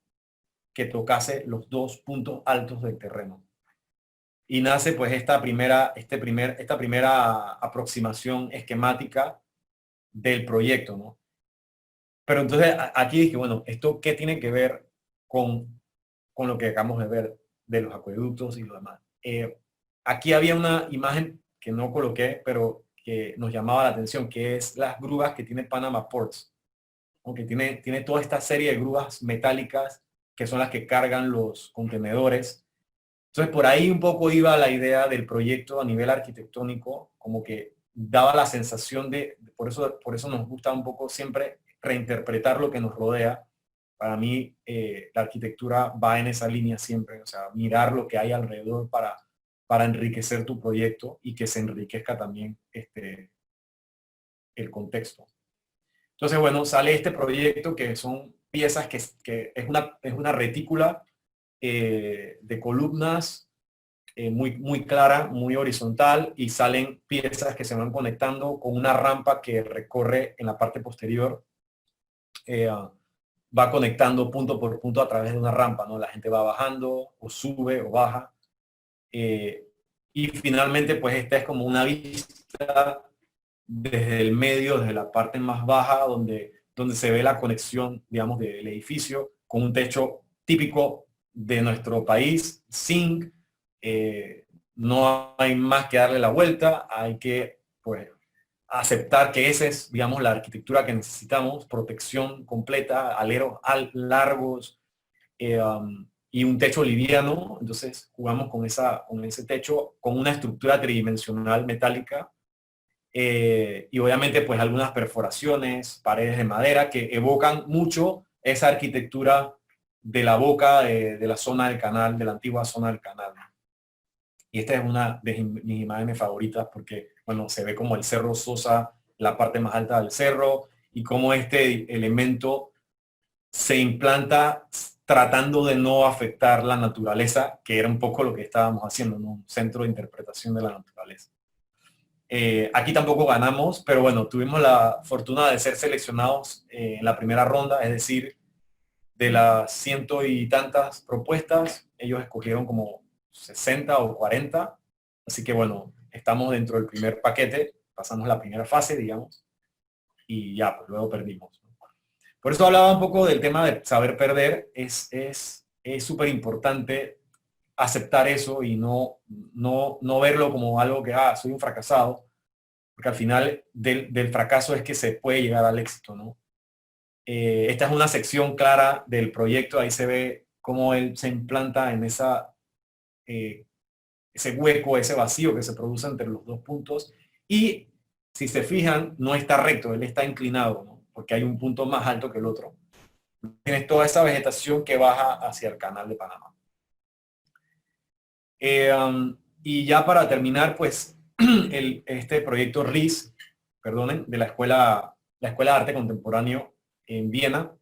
que tocase los 2 puntos altos del terreno. Y nace pues esta primera aproximación esquemática del proyecto, ¿no? Pero entonces aquí dije, bueno, ¿esto qué tiene que ver con lo que acabamos de ver de los acueductos y lo demás? Aquí había una imagen que no coloqué, pero que nos llamaba la atención, que es las grúas que tiene Panama Ports. Aunque tiene toda esta serie de grúas metálicas que son las que cargan los contenedores. Entonces por ahí un poco iba la idea del proyecto a nivel arquitectónico, como que daba la sensación por eso nos gusta un poco siempre reinterpretar lo que nos rodea. Para mí, la arquitectura va en esa línea siempre, o sea, mirar lo que hay alrededor para enriquecer tu proyecto y que se enriquezca también el contexto. Entonces, bueno, sale este proyecto que son piezas que es una retícula de columnas muy clara, muy horizontal, y salen piezas que se van conectando con una rampa que recorre en la parte posterior. Va conectando punto por punto a través de una rampa, ¿no? La gente va bajando o sube o baja. Y finalmente, pues esta es como una vista desde el medio, desde la parte más baja, donde se ve la conexión, digamos, del edificio, con un techo típico de nuestro país, zinc. No hay más que darle la vuelta, hay que, pues, aceptar que esa es, digamos, la arquitectura que necesitamos: protección completa, aleros largos, y un techo liviano. Entonces jugamos con ese techo, con una estructura tridimensional metálica, y obviamente pues algunas perforaciones, paredes de madera que evocan mucho esa arquitectura de la boca de la zona del canal, de la antigua zona del canal. Y esta es una de mis imágenes favoritas porque, bueno, se ve como el Cerro Sosa, la parte más alta del cerro, y cómo este elemento se implanta tratando de no afectar la naturaleza, que era un poco lo que estábamos haciendo, ¿no? Un centro de interpretación de la naturaleza. Aquí tampoco ganamos, pero bueno, tuvimos la fortuna de ser seleccionados en la primera ronda, es decir, de las ciento y tantas propuestas, ellos escogieron como 60 o 40, así que bueno, estamos dentro del primer paquete, pasamos la primera fase, digamos, y ya, pues luego perdimos. Por eso hablaba un poco del tema de saber perder. Es súper importante aceptar eso y no verlo como algo que, soy un fracasado, porque al final del fracaso es que se puede llegar al éxito, ¿no? Esta es una sección clara del proyecto, ahí se ve cómo él se implanta en ese hueco, ese vacío que se produce entre los dos puntos, y si se fijan, no está recto, él está inclinado, ¿no? Porque hay un punto más alto que el otro. Tienes toda esa vegetación que baja hacia el canal de Panamá. Y ya para terminar, pues, este proyecto RIS, perdonen, de la Escuela de Arte Contemporáneo en Viena.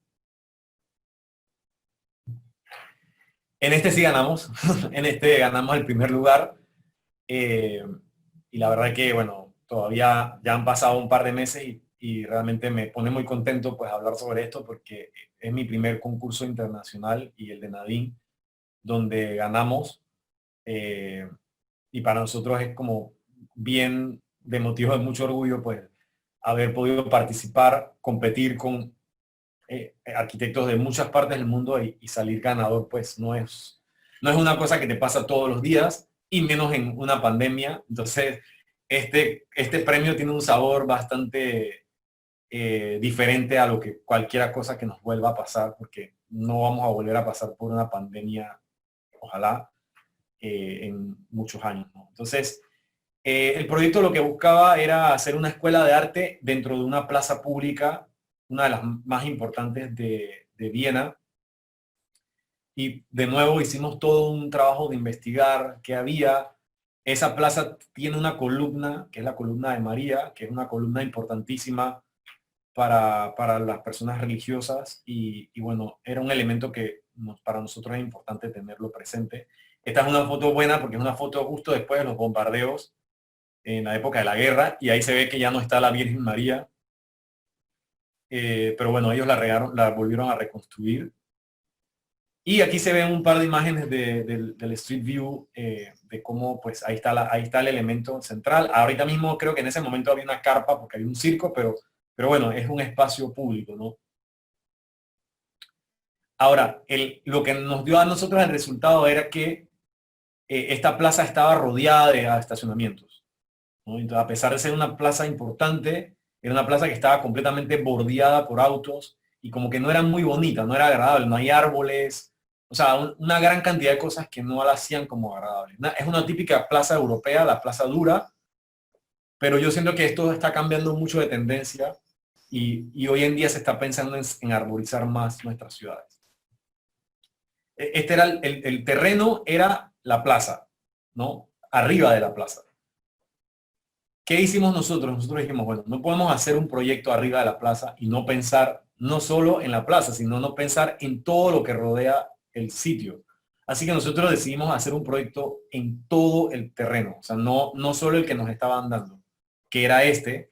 En este sí ganamos, en este ganamos el primer lugar, y la verdad que, bueno, todavía ya han pasado un par de meses y realmente me pone muy contento pues hablar sobre esto, porque es mi primer concurso internacional y el de Nadine, donde ganamos, y para nosotros es como bien de motivo de mucho orgullo pues haber podido participar, competir con arquitectos de muchas partes del mundo y salir ganador. Pues no es una cosa que te pasa todos los días, y menos en una pandemia. Entonces este premio tiene un sabor bastante diferente a lo que cualquier cosa que nos vuelva a pasar, porque no vamos a volver a pasar por una pandemia, ojalá, en muchos años, ¿no? Entonces el proyecto lo que buscaba era hacer una escuela de arte dentro de una plaza pública, una de las más importantes de Viena. Y de nuevo hicimos todo un trabajo de investigar qué había. Esa plaza tiene una columna, que es la columna de María, que es una columna importantísima para las personas religiosas, y bueno, era un elemento que para nosotros es importante tenerlo presente. Esta es una foto buena porque es una foto justo después de los bombardeos en la época de la guerra, y ahí se ve que ya no está la Virgen María, pero bueno, ellos la volvieron a reconstruir. Y aquí se ven un par de imágenes del Street View, de cómo pues ahí está el elemento central. Ahorita mismo creo que en ese momento había una carpa porque había un circo, pero bueno, es un espacio público, ¿no? Ahora, lo que nos dio a nosotros el resultado era que esta plaza estaba rodeada de estacionamientos, ¿no? Entonces, a pesar de ser una plaza importante, era una plaza que estaba completamente bordeada por autos, y como que no era muy bonita, no era agradable, no hay árboles, o sea, una gran cantidad de cosas que no la hacían como agradable. Es una típica plaza europea, la plaza dura, pero yo siento que esto está cambiando mucho de tendencia, y hoy en día se está pensando en arborizar más nuestras ciudades. Este era el terreno, era la plaza, ¿no? Arriba de la plaza. ¿Qué hicimos nosotros? Nosotros dijimos, bueno, no podemos hacer un proyecto arriba de la plaza y no pensar no solo en la plaza, sino no pensar en todo lo que rodea el sitio. Así que nosotros decidimos hacer un proyecto en todo el terreno, o sea, no solo el que nos estaban dando, que era este,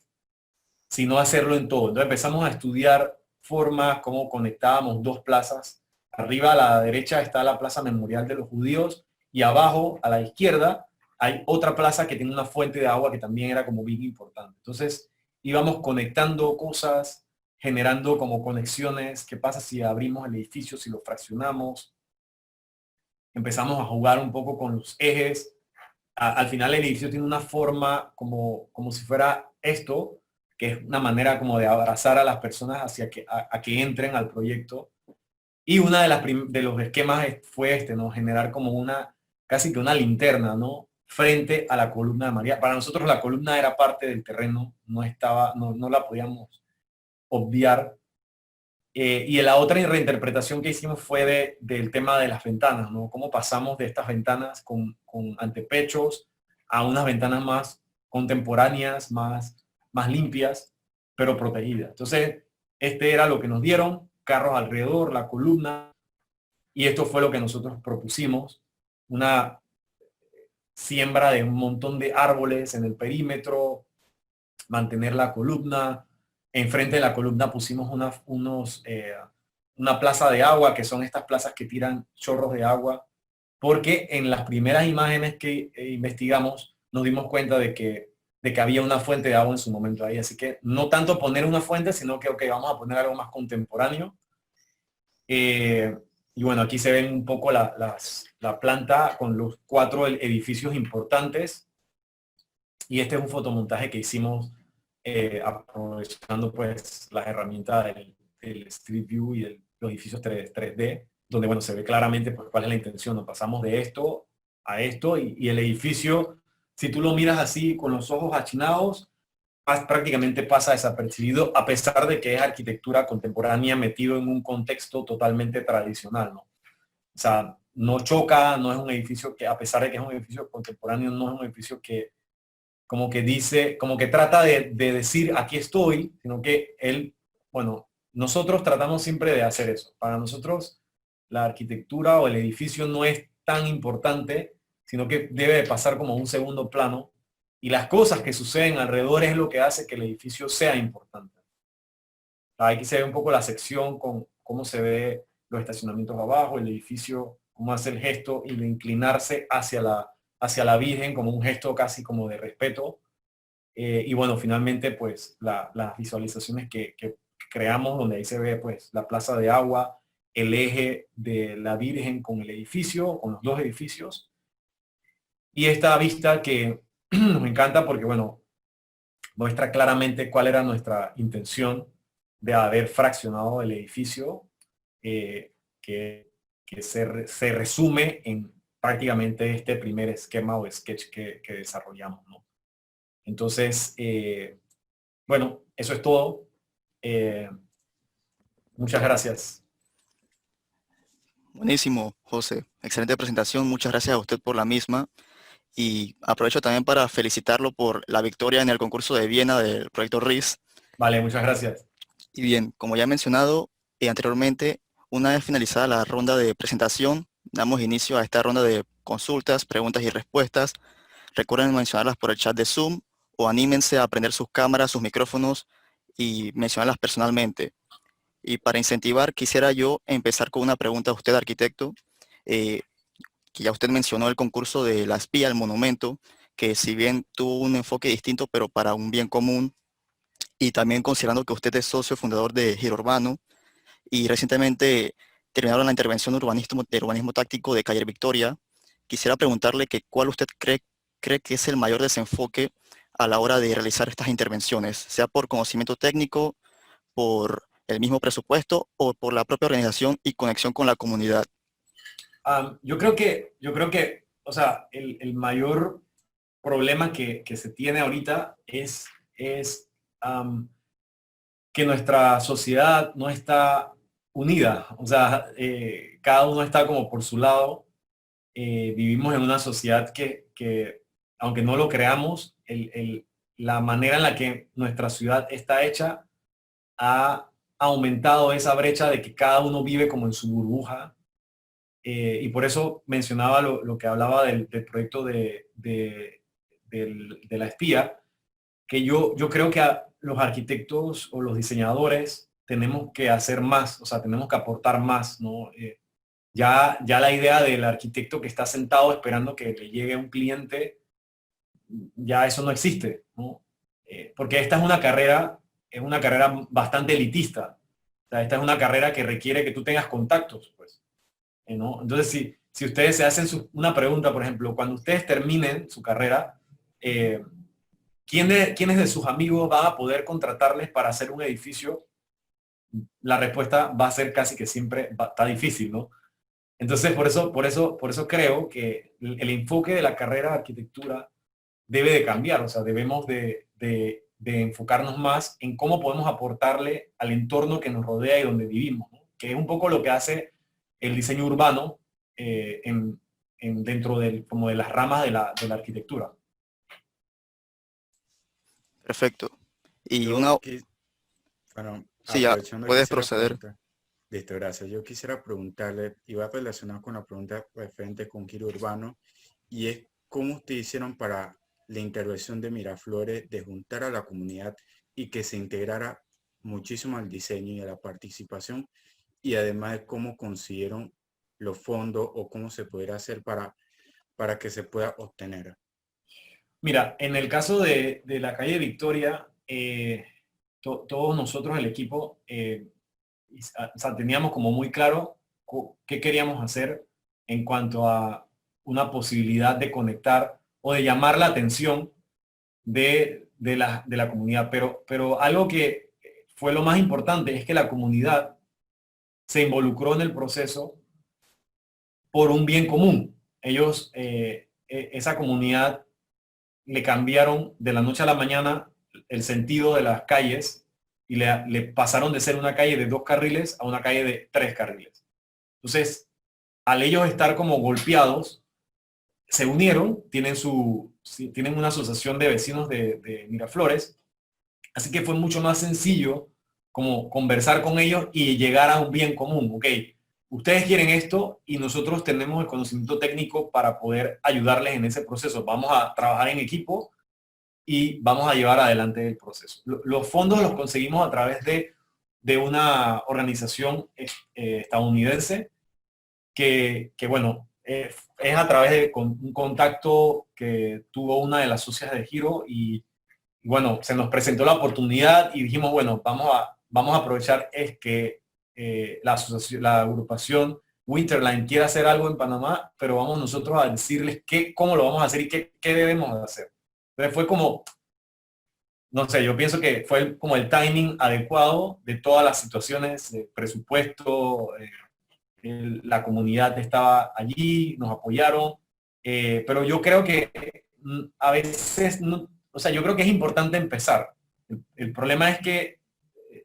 sino hacerlo en todo. Entonces empezamos a estudiar formas, cómo conectábamos dos plazas. Arriba a la derecha está la Plaza Memorial de los Judíos y abajo a la izquierda hay otra plaza que tiene una fuente de agua que también era como bien importante. Entonces íbamos conectando cosas, generando como conexiones. ¿Qué pasa si abrimos el edificio, si lo fraccionamos? Empezamos a jugar un poco con los ejes. Al final el edificio tiene una forma como si fuera esto, que es una manera como de abrazar a las personas hacia a que entren al proyecto. Y una de de los esquemas fue este, ¿no? Generar como casi que una linterna, ¿no? Frente a la columna de María. Para nosotros la columna era parte del terreno, no la podíamos obviar. Y la otra reinterpretación que hicimos fue del tema de las ventanas, ¿no? Cómo pasamos de estas ventanas con antepechos a unas ventanas más contemporáneas, más limpias, pero protegidas. Entonces, este era lo que nos dieron, carros alrededor, la columna, y esto fue lo que nosotros propusimos, una siembra de un montón de árboles en el perímetro, mantener la columna. Enfrente de la columna pusimos una plaza de agua, que son estas plazas que tiran chorros de agua, porque en las primeras imágenes que investigamos nos dimos cuenta de que había una fuente de agua en su momento ahí. Así que no tanto poner una fuente, sino que ok, vamos a poner algo más contemporáneo. Y bueno, aquí se ven un poco la planta con los 4 edificios importantes. Y este es un fotomontaje que hicimos aprovechando pues las herramientas del Street View y de los edificios 3D, donde bueno, se ve claramente pues cuál es la intención. Nos pasamos de esto a esto y el edificio, si tú lo miras así con los ojos achinados, prácticamente pasa desapercibido a pesar de que es arquitectura contemporánea metido en un contexto totalmente tradicional, ¿no? O sea, no choca, no es un edificio que, a pesar de que es un edificio contemporáneo, no es un edificio que como que dice, como que trata de decir aquí estoy, sino que él, bueno, nosotros tratamos siempre de hacer eso. Para nosotros la arquitectura o el edificio no es tan importante, sino que debe de pasar como un segundo plano y las cosas que suceden alrededor es lo que hace que el edificio sea importante. Aquí se ve un poco la sección con cómo se ve los estacionamientos abajo, el edificio, cómo hace el gesto y de inclinarse hacia la Virgen como un gesto casi como de respeto. Y bueno, finalmente pues las visualizaciones que creamos donde ahí se ve pues la plaza de agua, el eje de la Virgen con el edificio, con los dos edificios. Y esta vista que nos encanta porque bueno, muestra claramente cuál era nuestra intención de haber fraccionado el edificio, que, se resume en prácticamente este primer esquema o sketch que desarrollamos, ¿no? Entonces, bueno, eso es todo. Muchas gracias. Buenísimo, José. Excelente presentación. Muchas gracias a usted por la misma. Y aprovecho también para felicitarlo por la victoria en el concurso de Viena del proyecto RIS. Vale, muchas gracias. Y bien, como ya he mencionado anteriormente, una vez finalizada la ronda de presentación, damos inicio a esta ronda de consultas, preguntas y respuestas. Recuerden mencionarlas por el chat de Zoom o anímense a prender sus cámaras, sus micrófonos y mencionarlas personalmente. Y para incentivar, quisiera yo empezar con una pregunta a usted, arquitecto, eh, que ya usted mencionó el concurso de la espía, el monumento, que si bien tuvo un enfoque distinto, pero para un bien común, y también considerando que usted es socio fundador de Giro Urbano, y recientemente terminaron la intervención de urbanismo táctico de Calle Victoria, quisiera preguntarle que cuál usted cree que es el mayor desenfoque a la hora de realizar estas intervenciones, sea por conocimiento técnico, por el mismo presupuesto o por la propia organización y conexión con la comunidad. Yo creo que, o sea, el mayor problema que se tiene ahorita es que nuestra sociedad no está unida, o sea, cada uno está como por su lado. Vivimos en una sociedad que, aunque no lo creamos, la manera en la que nuestra ciudad está hecha ha aumentado esa brecha de que cada uno vive como en su burbuja. Y por eso mencionaba lo que hablaba del proyecto de la espía, que yo creo que los arquitectos o los diseñadores tenemos que hacer más, o sea, tenemos que aportar más, ¿no? Ya la idea del arquitecto que está sentado esperando que le llegue un cliente, ya eso no existe, ¿no? Porque esta es una carrera bastante elitista. O sea, esta es una carrera que requiere que tú tengas contactos, pues, ¿no? Entonces, si ustedes se hacen una pregunta, por ejemplo, cuando ustedes terminen su carrera, eh, ¿quiénes de sus amigos van a poder contratarles para hacer un edificio? La respuesta va a ser casi que siempre, está difícil, ¿no? Entonces, por eso creo que el enfoque de la carrera de arquitectura debe de cambiar, o sea, debemos de enfocarnos más en cómo podemos aportarle al entorno que nos rodea y donde vivimos, ¿no? Que es un poco lo que hace el diseño urbano dentro como de las ramas de la arquitectura. Perfecto. Y Yo, bueno, sí, ya aprovechando, puedes quisiera proceder. preguntar. Listo, gracias. Yo quisiera preguntarle, iba relacionado con la pregunta referente con giro urbano, y es cómo ustedes hicieron para la intervención de Miraflores, de juntar a la comunidad y que se integrara muchísimo al diseño y a la participación, y además de cómo consiguieron los fondos o cómo se podría hacer para que se pueda obtener. Mira, en el caso de la calle Victoria, todos nosotros, el equipo, o sea, teníamos como muy claro qué queríamos hacer en cuanto a una posibilidad de conectar o de llamar la atención de la comunidad. Pero algo que fue lo más importante es que la comunidad se involucró en el proceso por un bien común. Ellos, esa comunidad, le cambiaron de la noche a la mañana el sentido de las calles y le pasaron de ser una calle de 2 carriles a una calle de 3 carriles. Entonces, al ellos estar como golpeados, se unieron, tienen una asociación de vecinos de Miraflores, así que fue mucho más sencillo como conversar con ellos y llegar a un bien común. Ok, ustedes quieren esto y nosotros tenemos el conocimiento técnico para poder ayudarles en ese proceso. Vamos a trabajar en equipo y vamos a llevar adelante el proceso. Los fondos los conseguimos a través de una organización estadounidense que bueno, es a través de un contacto que tuvo una de las socias de Giro y bueno, se nos presentó la oportunidad y dijimos, bueno, vamos a aprovechar es que la agrupación Winterline quiere hacer algo en Panamá, pero vamos nosotros a decirles cómo lo vamos a hacer y qué debemos de hacer. Entonces fue como, no sé, yo pienso que fue como el timing adecuado de todas las situaciones de presupuesto, la comunidad estaba allí, nos apoyaron, pero yo creo que a veces, o sea, yo creo que es importante empezar. El problema es que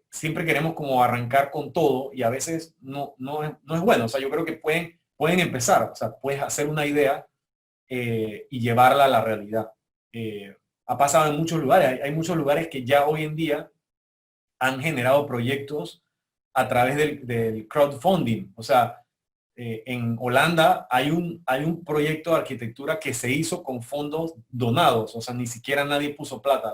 siempre queremos como arrancar con todo y a veces no es bueno. O sea, yo creo que pueden empezar, o sea, puedes hacer una idea y llevarla a la realidad. Ha pasado en muchos lugares, hay muchos lugares que ya hoy en día han generado proyectos a través del crowdfunding. O sea, en Holanda hay un proyecto de arquitectura que se hizo con fondos donados, o sea, ni siquiera nadie puso plata.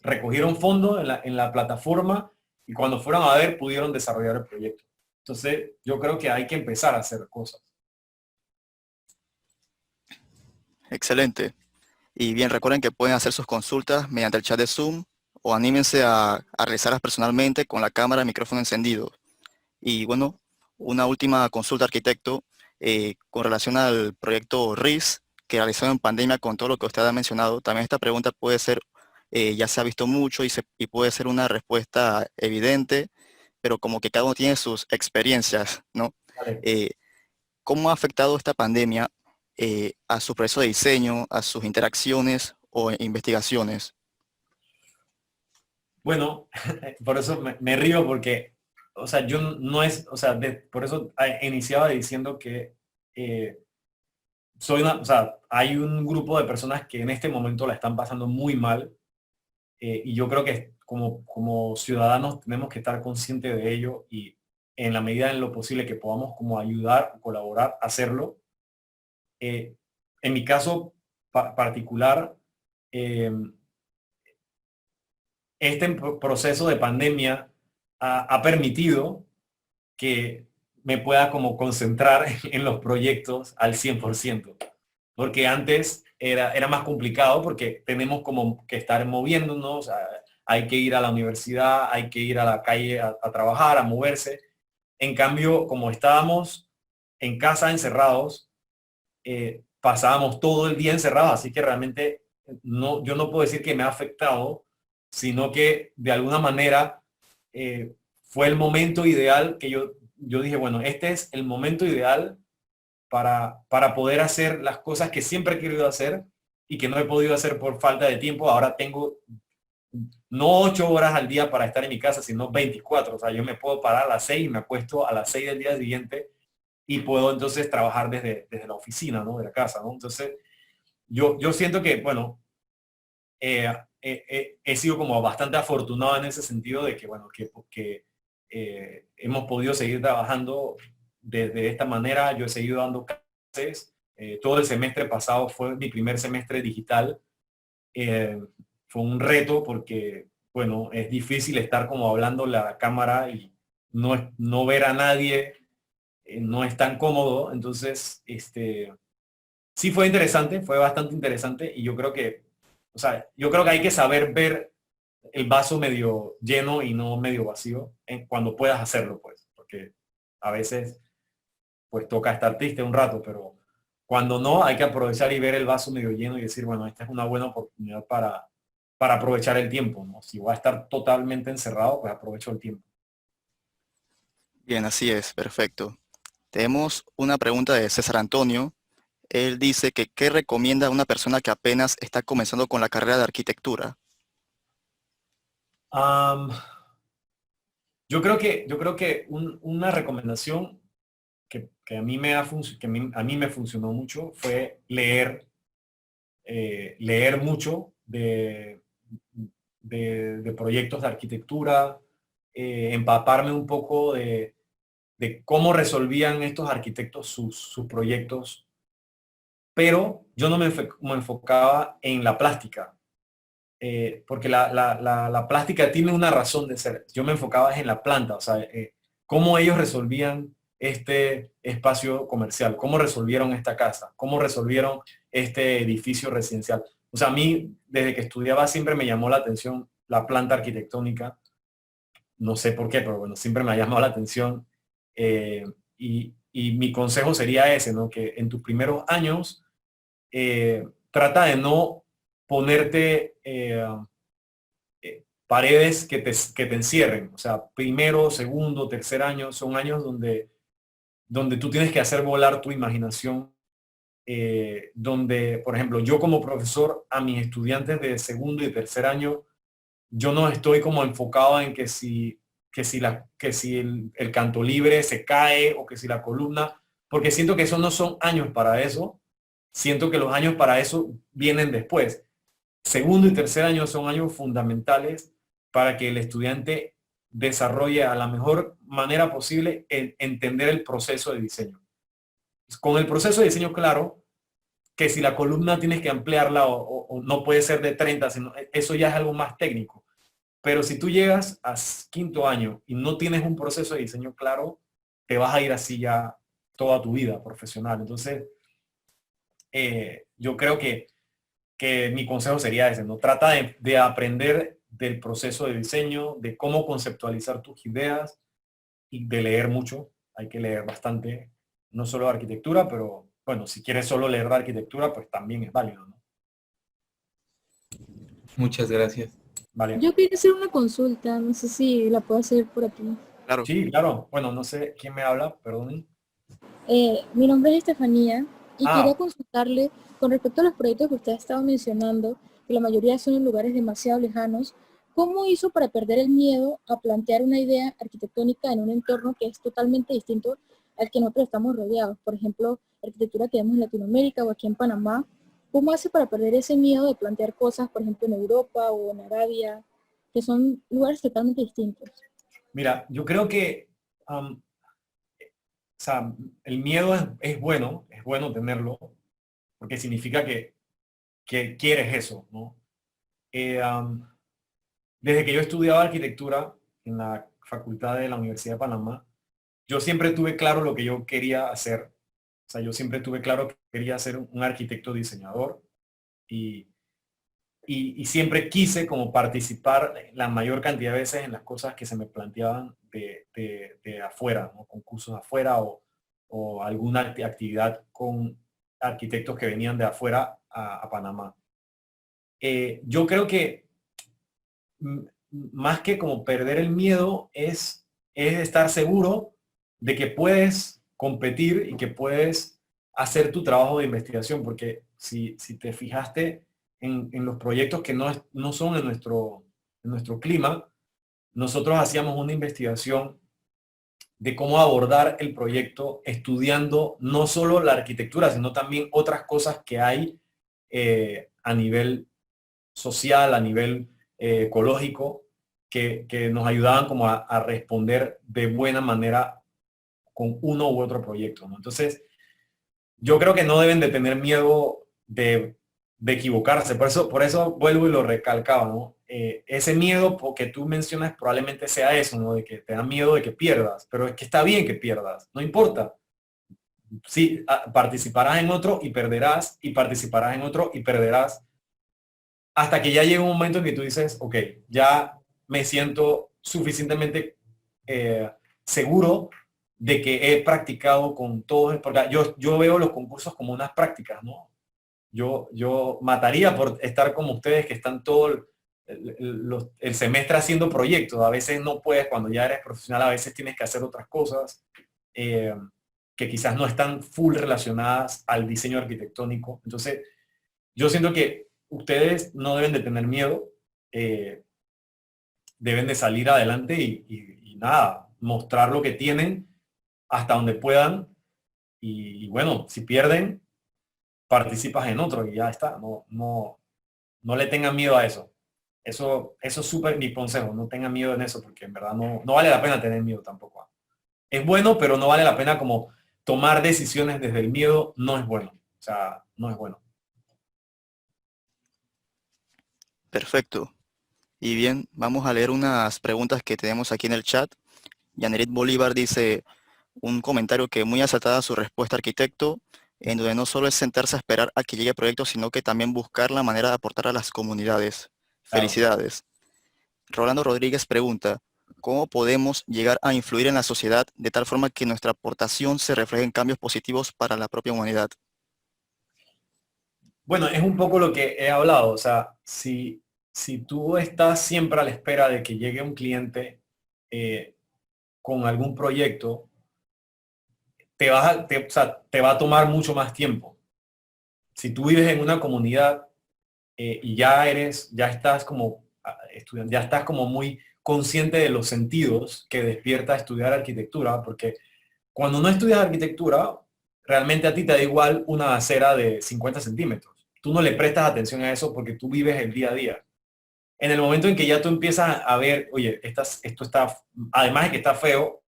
Recogieron fondos en la plataforma y cuando fueron a ver pudieron desarrollar el proyecto. Entonces, yo creo que hay que empezar a hacer cosas. Excelente. Y bien, recuerden que pueden hacer sus consultas mediante el chat de Zoom o anímense a realizarlas personalmente con la cámara y micrófono encendido. Y bueno, una última consulta, arquitecto, con relación al proyecto RIS que realizó en pandemia con todo lo que usted ha mencionado. También esta pregunta puede ser, ya se ha visto mucho y puede ser una respuesta evidente, pero como que cada uno tiene sus experiencias, ¿no? Vale. ¿Cómo ha afectado esta pandemia a su proceso de diseño, a sus interacciones o investigaciones? Bueno, por eso me río porque, o sea, yo no es, o sea, por eso iniciaba diciendo que o sea, hay un grupo de personas que en este momento la están pasando muy mal y yo creo que como ciudadanos tenemos que estar conscientes de ello y en la medida en lo posible que podamos como ayudar, colaborar, hacerlo. Eh, en mi caso particular, eh, este proceso de pandemia ha permitido que me pueda como concentrar en los proyectos al 100%, porque antes era más complicado porque tenemos como que estar moviéndonos, hay que ir a la universidad, hay que ir a la calle a trabajar, a moverse. En cambio, como estábamos en casa encerrados, pasábamos todo el día encerrados, así que realmente yo no puedo decir que me ha afectado, sino que de alguna manera fue el momento ideal que yo dije, bueno, este es el momento ideal para poder hacer las cosas que siempre he querido hacer y que no he podido hacer por falta de tiempo. Ahora tengo no 8 horas al día para estar en mi casa, sino 24. O sea, yo me puedo parar a las 6 y me acuesto a las 6 del día siguiente y puedo entonces trabajar desde la oficina, ¿no? De la casa, ¿no? Entonces, yo siento que, bueno, he sido como bastante afortunado en ese sentido de que, bueno, que hemos podido seguir trabajando de esta manera. Yo he seguido dando clases. Todo el semestre pasado fue mi primer semestre digital. Fue un reto porque, bueno, es difícil estar como hablando a la cámara y no ver a nadie, no es tan cómodo. Entonces, sí fue interesante, fue bastante interesante y yo creo que, o sea, yo creo que hay que saber ver el vaso medio lleno y no medio vacío cuando puedas hacerlo, pues, porque a veces pues toca estar triste un rato, pero cuando no, hay que aprovechar y ver el vaso medio lleno y decir, bueno, esta es una buena oportunidad para aprovechar el tiempo, ¿no? Si voy a estar totalmente encerrado, pues aprovecho el tiempo. Bien, así es, perfecto. Tenemos una pregunta de César Antonio. Él dice que ¿qué recomienda a una persona que apenas está comenzando con la carrera de arquitectura? Am, yo creo que una recomendación que a mí a mí me funcionó mucho fue leer mucho de proyectos de arquitectura, empaparme un poco de cómo resolvían estos arquitectos sus proyectos, pero yo no me enfocaba en la plástica, porque la plástica tiene una razón de ser. Yo me enfocaba en la planta, o sea, cómo ellos resolvían este espacio comercial, cómo resolvieron esta casa, cómo resolvieron este edificio residencial. O sea, a mí, desde que estudiaba, siempre me llamó la atención la planta arquitectónica. No sé por qué, pero bueno, siempre me ha llamado la atención. eh, y mi consejo sería ese, ¿no? Que en tus primeros años trata de no ponerte paredes que te encierren. O sea, primero, segundo, tercer año son años donde tú tienes que hacer volar tu imaginación. Donde, por ejemplo, yo como profesor a mis estudiantes de segundo y tercer año, yo no estoy como enfocado en que si el canto libre se cae o que si la columna, porque siento que esos no son años para eso. Siento que los años para eso vienen después. Segundo y tercer año son años fundamentales para que el estudiante desarrolle a la mejor manera posible el entender el proceso de diseño. Con el proceso de diseño claro, que si la columna tienes que ampliarla o no puede ser de 30, sino, eso ya es algo más técnico. Pero si tú llegas a quinto año y no tienes un proceso de diseño claro, te vas a ir así ya toda tu vida profesional. Entonces, yo creo que mi consejo sería ese, ¿no? Trata de aprender del proceso de diseño, de cómo conceptualizar tus ideas y de leer mucho. Hay que leer bastante, no solo de arquitectura, pero bueno, si quieres solo leer de arquitectura, pues también es válido, ¿no? Muchas gracias. Vale. Yo quería hacer una consulta, no sé si la puedo hacer por aquí. Claro, Sí, claro. Bueno, no sé quién me habla, perdón. Mi nombre es Estefanía y Ah. quería consultarle con respecto a los proyectos que usted ha estado mencionando, que la mayoría son en lugares demasiado lejanos. ¿Cómo hizo para perder el miedo a plantear una idea arquitectónica en un entorno que es totalmente distinto al que nosotros estamos rodeados? Por ejemplo, la arquitectura que vemos en Latinoamérica o aquí en Panamá. ¿Cómo hace para perder ese miedo de plantear cosas, por ejemplo, en Europa o en Arabia, que son lugares totalmente distintos? Mira, yo creo que o sea, el miedo es bueno tenerlo, porque significa que quieres eso, ¿no? Eh, um, Desde que yo estudiaba arquitectura en la facultad de la Universidad de Panamá, yo siempre tuve claro lo que yo quería hacer. O sea, yo siempre tuve claro que quería ser un arquitecto diseñador y, y siempre quise como participar la mayor cantidad de veces en las cosas que se me planteaban de afuera, ¿no? Concursos de afuera o alguna actividad con arquitectos que venían de afuera a Panamá. Yo creo que más que como perder el miedo es estar seguro de que puedes competir y que puedes hacer tu trabajo de investigación, porque si te fijaste en los proyectos que no son en nuestro clima, nosotros hacíamos una investigación de cómo abordar el proyecto estudiando no solo la arquitectura, sino también otras cosas que hay a nivel social, a nivel ecológico, que nos ayudaban como a responder de buena manera con uno u otro proyecto, ¿no? Entonces, yo creo que no deben de tener miedo de equivocarse. Por eso vuelvo y lo recalcaba, ¿no? Ese miedo que tú mencionas probablemente sea eso, ¿no? De que te da miedo de que pierdas, pero es que está bien que pierdas, no importa. Sí, participarás en otro y perderás, y participarás en otro y perderás, hasta que ya llega un momento en que tú dices, ok, ya me siento suficientemente seguro de que he practicado con todos, porque yo veo los concursos como unas prácticas, ¿no? Yo mataría por estar como ustedes que están todo el semestre haciendo proyectos. A veces no puedes, cuando ya eres profesional, a veces tienes que hacer otras cosas eh, que quizás no están full relacionadas al diseño arquitectónico. Entonces, yo siento que ustedes no deben de tener miedo, eh, deben de salir adelante y nada, mostrar lo que tienen hasta donde puedan y bueno, si pierden, participas en otro y ya está. No le tengan miedo a eso. Eso es súper mi consejo, no tengan miedo en eso porque en verdad no vale la pena tener miedo tampoco. Es bueno, pero no vale la pena como tomar decisiones desde el miedo, no es bueno. O sea, no es bueno. Perfecto. Y bien, vamos a leer unas preguntas que tenemos aquí en el chat. Yanerit Bolívar dice un comentario que muy acertada su respuesta, arquitecto, en donde no solo es sentarse a esperar a que llegue el proyecto, sino que también buscar la manera de aportar a las comunidades. Claro. Felicidades. Rolando Rodríguez pregunta, ¿cómo podemos llegar a influir en la sociedad de tal forma que nuestra aportación se refleje en cambios positivos para la propia humanidad? Bueno, es un poco lo que he hablado. O sea, si tú estás siempre a la espera de que llegue un cliente eh, con algún proyecto, o sea, te va a tomar mucho más tiempo. Si tú vives en una comunidad y ya estás como estudiante, ya estás como muy consciente de los sentidos que despierta estudiar arquitectura, porque cuando no estudias arquitectura, realmente a ti te da igual una acera de 50 centímetros. Tú no le prestas atención a eso porque tú vives el día a día. En el momento en que ya tú empiezas a ver, oye, esto está, además de que está feo,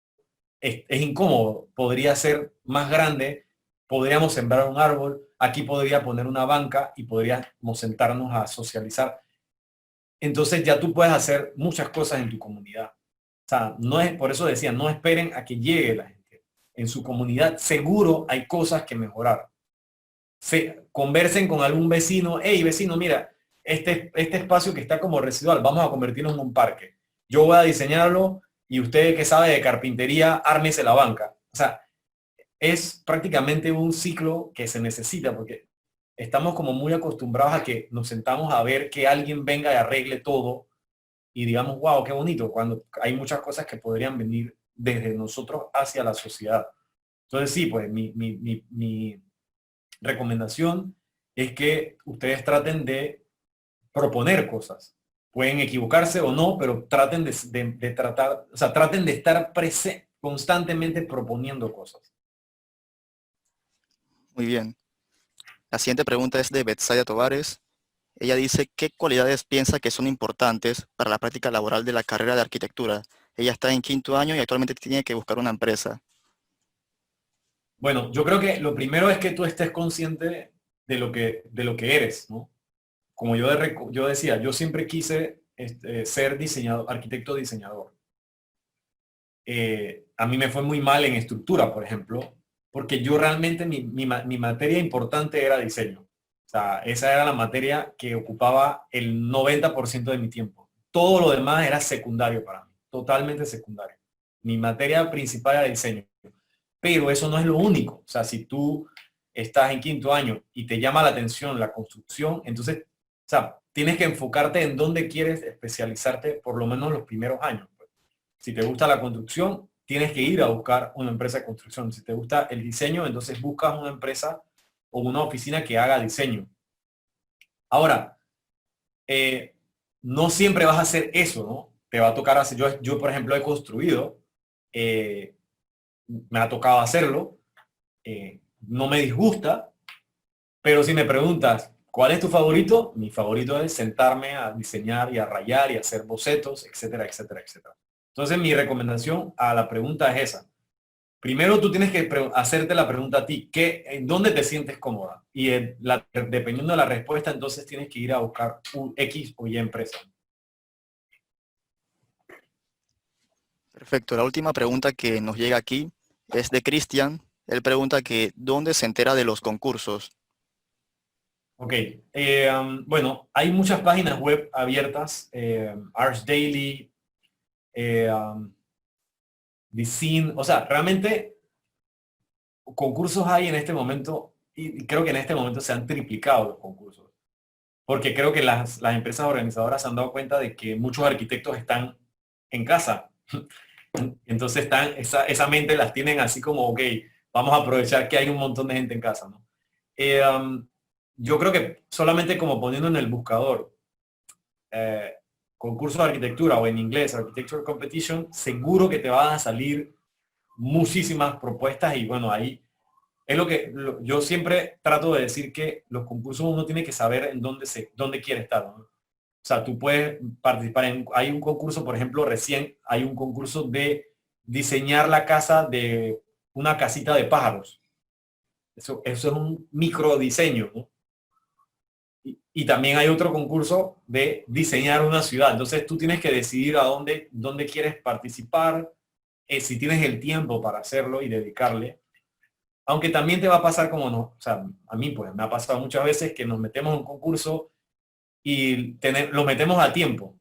es incómodo, podría ser más grande, podríamos sembrar un árbol, aquí podría poner una banca y podríamos sentarnos a socializar. Entonces ya tú puedes hacer muchas cosas en tu comunidad. O sea, no es, por eso decía, no esperen a que llegue la gente. En su comunidad seguro hay cosas que mejorar. Conversen con algún vecino, hey vecino, mira, este espacio que está como residual, vamos a convertirlo en un parque. Yo voy a diseñarlo y usted que sabe de carpintería, ármese la banca. O sea, es prácticamente un ciclo que se necesita porque estamos como muy acostumbrados a que nos sentamos a ver que alguien venga y arregle todo y digamos, wow, qué bonito, cuando hay muchas cosas que podrían venir desde nosotros hacia la sociedad. Entonces sí, pues mi recomendación es que ustedes traten de proponer cosas. Pueden equivocarse o no, pero traten de tratar, o sea, traten de estar constantemente proponiendo cosas. Muy bien. La siguiente pregunta es de Betsaida Tovares. Ella dice, ¿qué cualidades piensa que son importantes para la práctica laboral de la carrera de arquitectura? Ella está en 5º año y actualmente tiene que buscar una empresa. Bueno, yo creo que lo primero es que tú estés consciente de lo que eres, ¿no? Como yo decía, yo siempre quise ser diseñador, arquitecto diseñador. A mí me fue muy mal en estructura, por ejemplo, porque yo realmente mi materia importante era diseño. O sea, esa era la materia que ocupaba el 90% de mi tiempo. Todo lo demás era secundario para mí, totalmente secundario. Mi materia principal era diseño. Pero eso no es lo único. O sea, si tú estás en 5º año y te llama la atención la construcción, entonces, o sea, tienes que enfocarte en dónde quieres especializarte por lo menos los primeros años. Si te gusta la construcción, tienes que ir a buscar una empresa de construcción. Si te gusta el diseño, entonces buscas una empresa o una oficina que haga diseño. Ahora, no siempre vas a hacer eso, ¿no? Te va a tocar hacer, yo por ejemplo, he construido, me ha tocado hacerlo, no me disgusta, pero si me preguntas, ¿cuál es tu favorito? Mi favorito es sentarme a diseñar y a rayar y a hacer bocetos, etcétera, etcétera, etcétera. Entonces mi recomendación a la pregunta es esa. Primero tú tienes que hacerte la pregunta a ti, ¿en dónde te sientes cómoda? Y dependiendo de la respuesta, entonces tienes que ir a buscar un X o Y empresa. Perfecto. La última pregunta que nos llega aquí es de Cristian. Él pregunta que ¿dónde se entera de los concursos? Ok, bueno, hay muchas páginas web abiertas, Ars Daily, The Scene, o sea, realmente concursos hay en este momento y creo que en este momento se han triplicado los concursos, porque creo que las empresas organizadoras se han dado cuenta de que muchos arquitectos están en casa, entonces esa mente las tienen así como, ok, vamos a aprovechar que hay un montón de gente en casa, ¿no? Yo creo que solamente como poniendo en el buscador concurso de arquitectura o en inglés Architecture Competition, seguro que te van a salir muchísimas propuestas y bueno, ahí es yo siempre trato de decir que los concursos uno tiene que saber en dónde quiere estar, ¿no? O sea, tú puedes participar hay un concurso, por ejemplo, recién hay un concurso de diseñar la casa de una casita de pájaros. Eso es un micro diseño, ¿no? Y también hay otro concurso de diseñar una ciudad. Entonces tú tienes que decidir a dónde quieres participar, si tienes el tiempo para hacerlo y dedicarle. Aunque también te va a pasar como no, o sea, a mí pues me ha pasado muchas veces que nos metemos en un concurso y lo metemos a tiempo.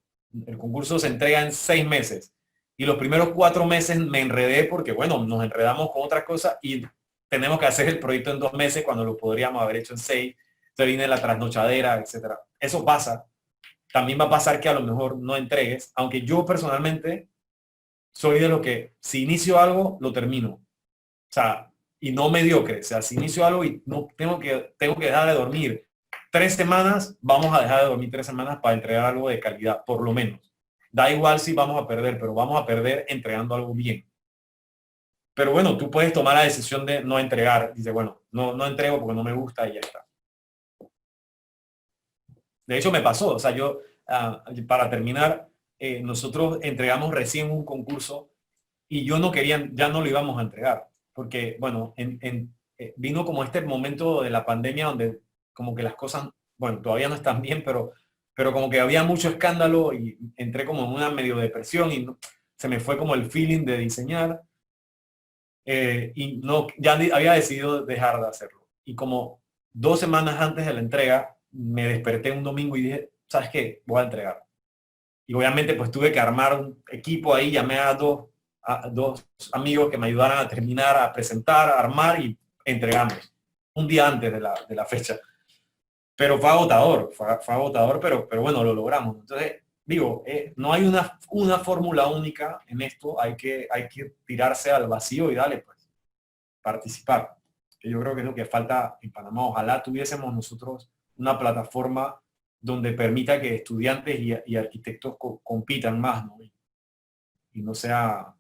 El concurso se entrega en 6 meses y los primeros 4 meses me enredé porque bueno, nos enredamos con otras cosas y tenemos que hacer el proyecto en 2 meses cuando lo podríamos haber hecho en 6. Entonces viene la trasnochadera, etcétera. Eso pasa. También va a pasar que a lo mejor no entregues, aunque yo personalmente soy de lo que si inicio algo, lo termino. O sea, y no mediocre. O sea, si inicio algo y no tengo que dejar de dormir 3 semanas, vamos a dejar de dormir 3 semanas para entregar algo de calidad, por lo menos. Da igual si vamos a perder, pero vamos a perder entregando algo bien. Pero bueno, tú puedes tomar la decisión de no entregar. Dice, bueno, no entrego porque no me gusta y ya está. De hecho, me pasó. O sea, yo, para terminar, nosotros entregamos recién un concurso y yo no quería, ya no lo íbamos a entregar. Porque, bueno, vino como este momento de la pandemia donde como que las cosas, bueno, todavía no están bien, pero como que había mucho escándalo y entré como en una medio depresión y se me fue como el feeling de diseñar y no, ya había decidido dejar de hacerlo. Y como 2 semanas antes de la entrega, me desperté un domingo y dije, ¿sabes qué? Voy a entregar. Y obviamente pues tuve que armar un equipo ahí, llamé a dos amigos que me ayudaran a terminar, a presentar, a armar y entregamos un día antes de la fecha. Pero fue agotador, fue agotador, pero bueno, lo logramos. Entonces, digo, no hay una fórmula única en esto, hay que tirarse al vacío y darle, pues, participar. Que yo creo que es lo que falta en Panamá. Ojalá tuviésemos nosotros una plataforma donde permita que estudiantes y arquitectos compitan más, ¿no? Y no sea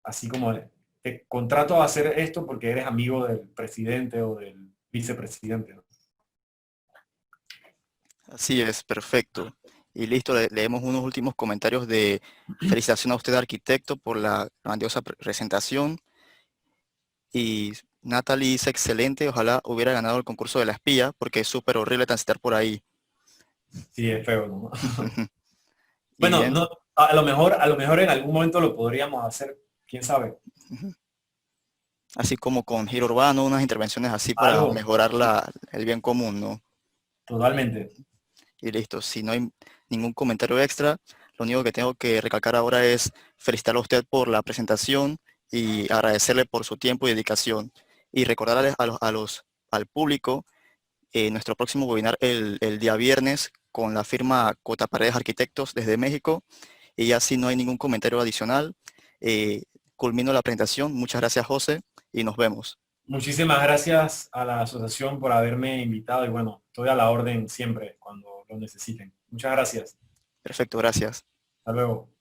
así como te contrato a hacer esto porque eres amigo del presidente o del vicepresidente, ¿no? Así es, perfecto. Y listo, leemos unos últimos comentarios de felicitación a usted, arquitecto, por la grandiosa presentación. Y Natalie dice excelente, ojalá hubiera ganado el concurso de la espía, porque es súper horrible transitar por ahí. Sí, es feo, ¿no? Y Bueno, bien, no, a lo mejor en algún momento lo podríamos hacer, quién sabe. así como con giro urbano, unas intervenciones así para Algo, mejorar el bien común, ¿no? totalmente. Y listo, si no hay ningún comentario extra, lo único que tengo que recalcar ahora es felicitar a usted por la presentación y agradecerle por su tiempo y dedicación. Y recordarles al público nuestro próximo webinar el día viernes con la firma Cota Paredes Arquitectos desde México. Y ya si no hay ningún comentario adicional, culmino la presentación. Muchas gracias, José, y nos vemos. Muchísimas gracias a la asociación por haberme invitado y bueno, estoy a la orden siempre cuando lo necesiten. Muchas gracias. Perfecto, gracias. Hasta luego.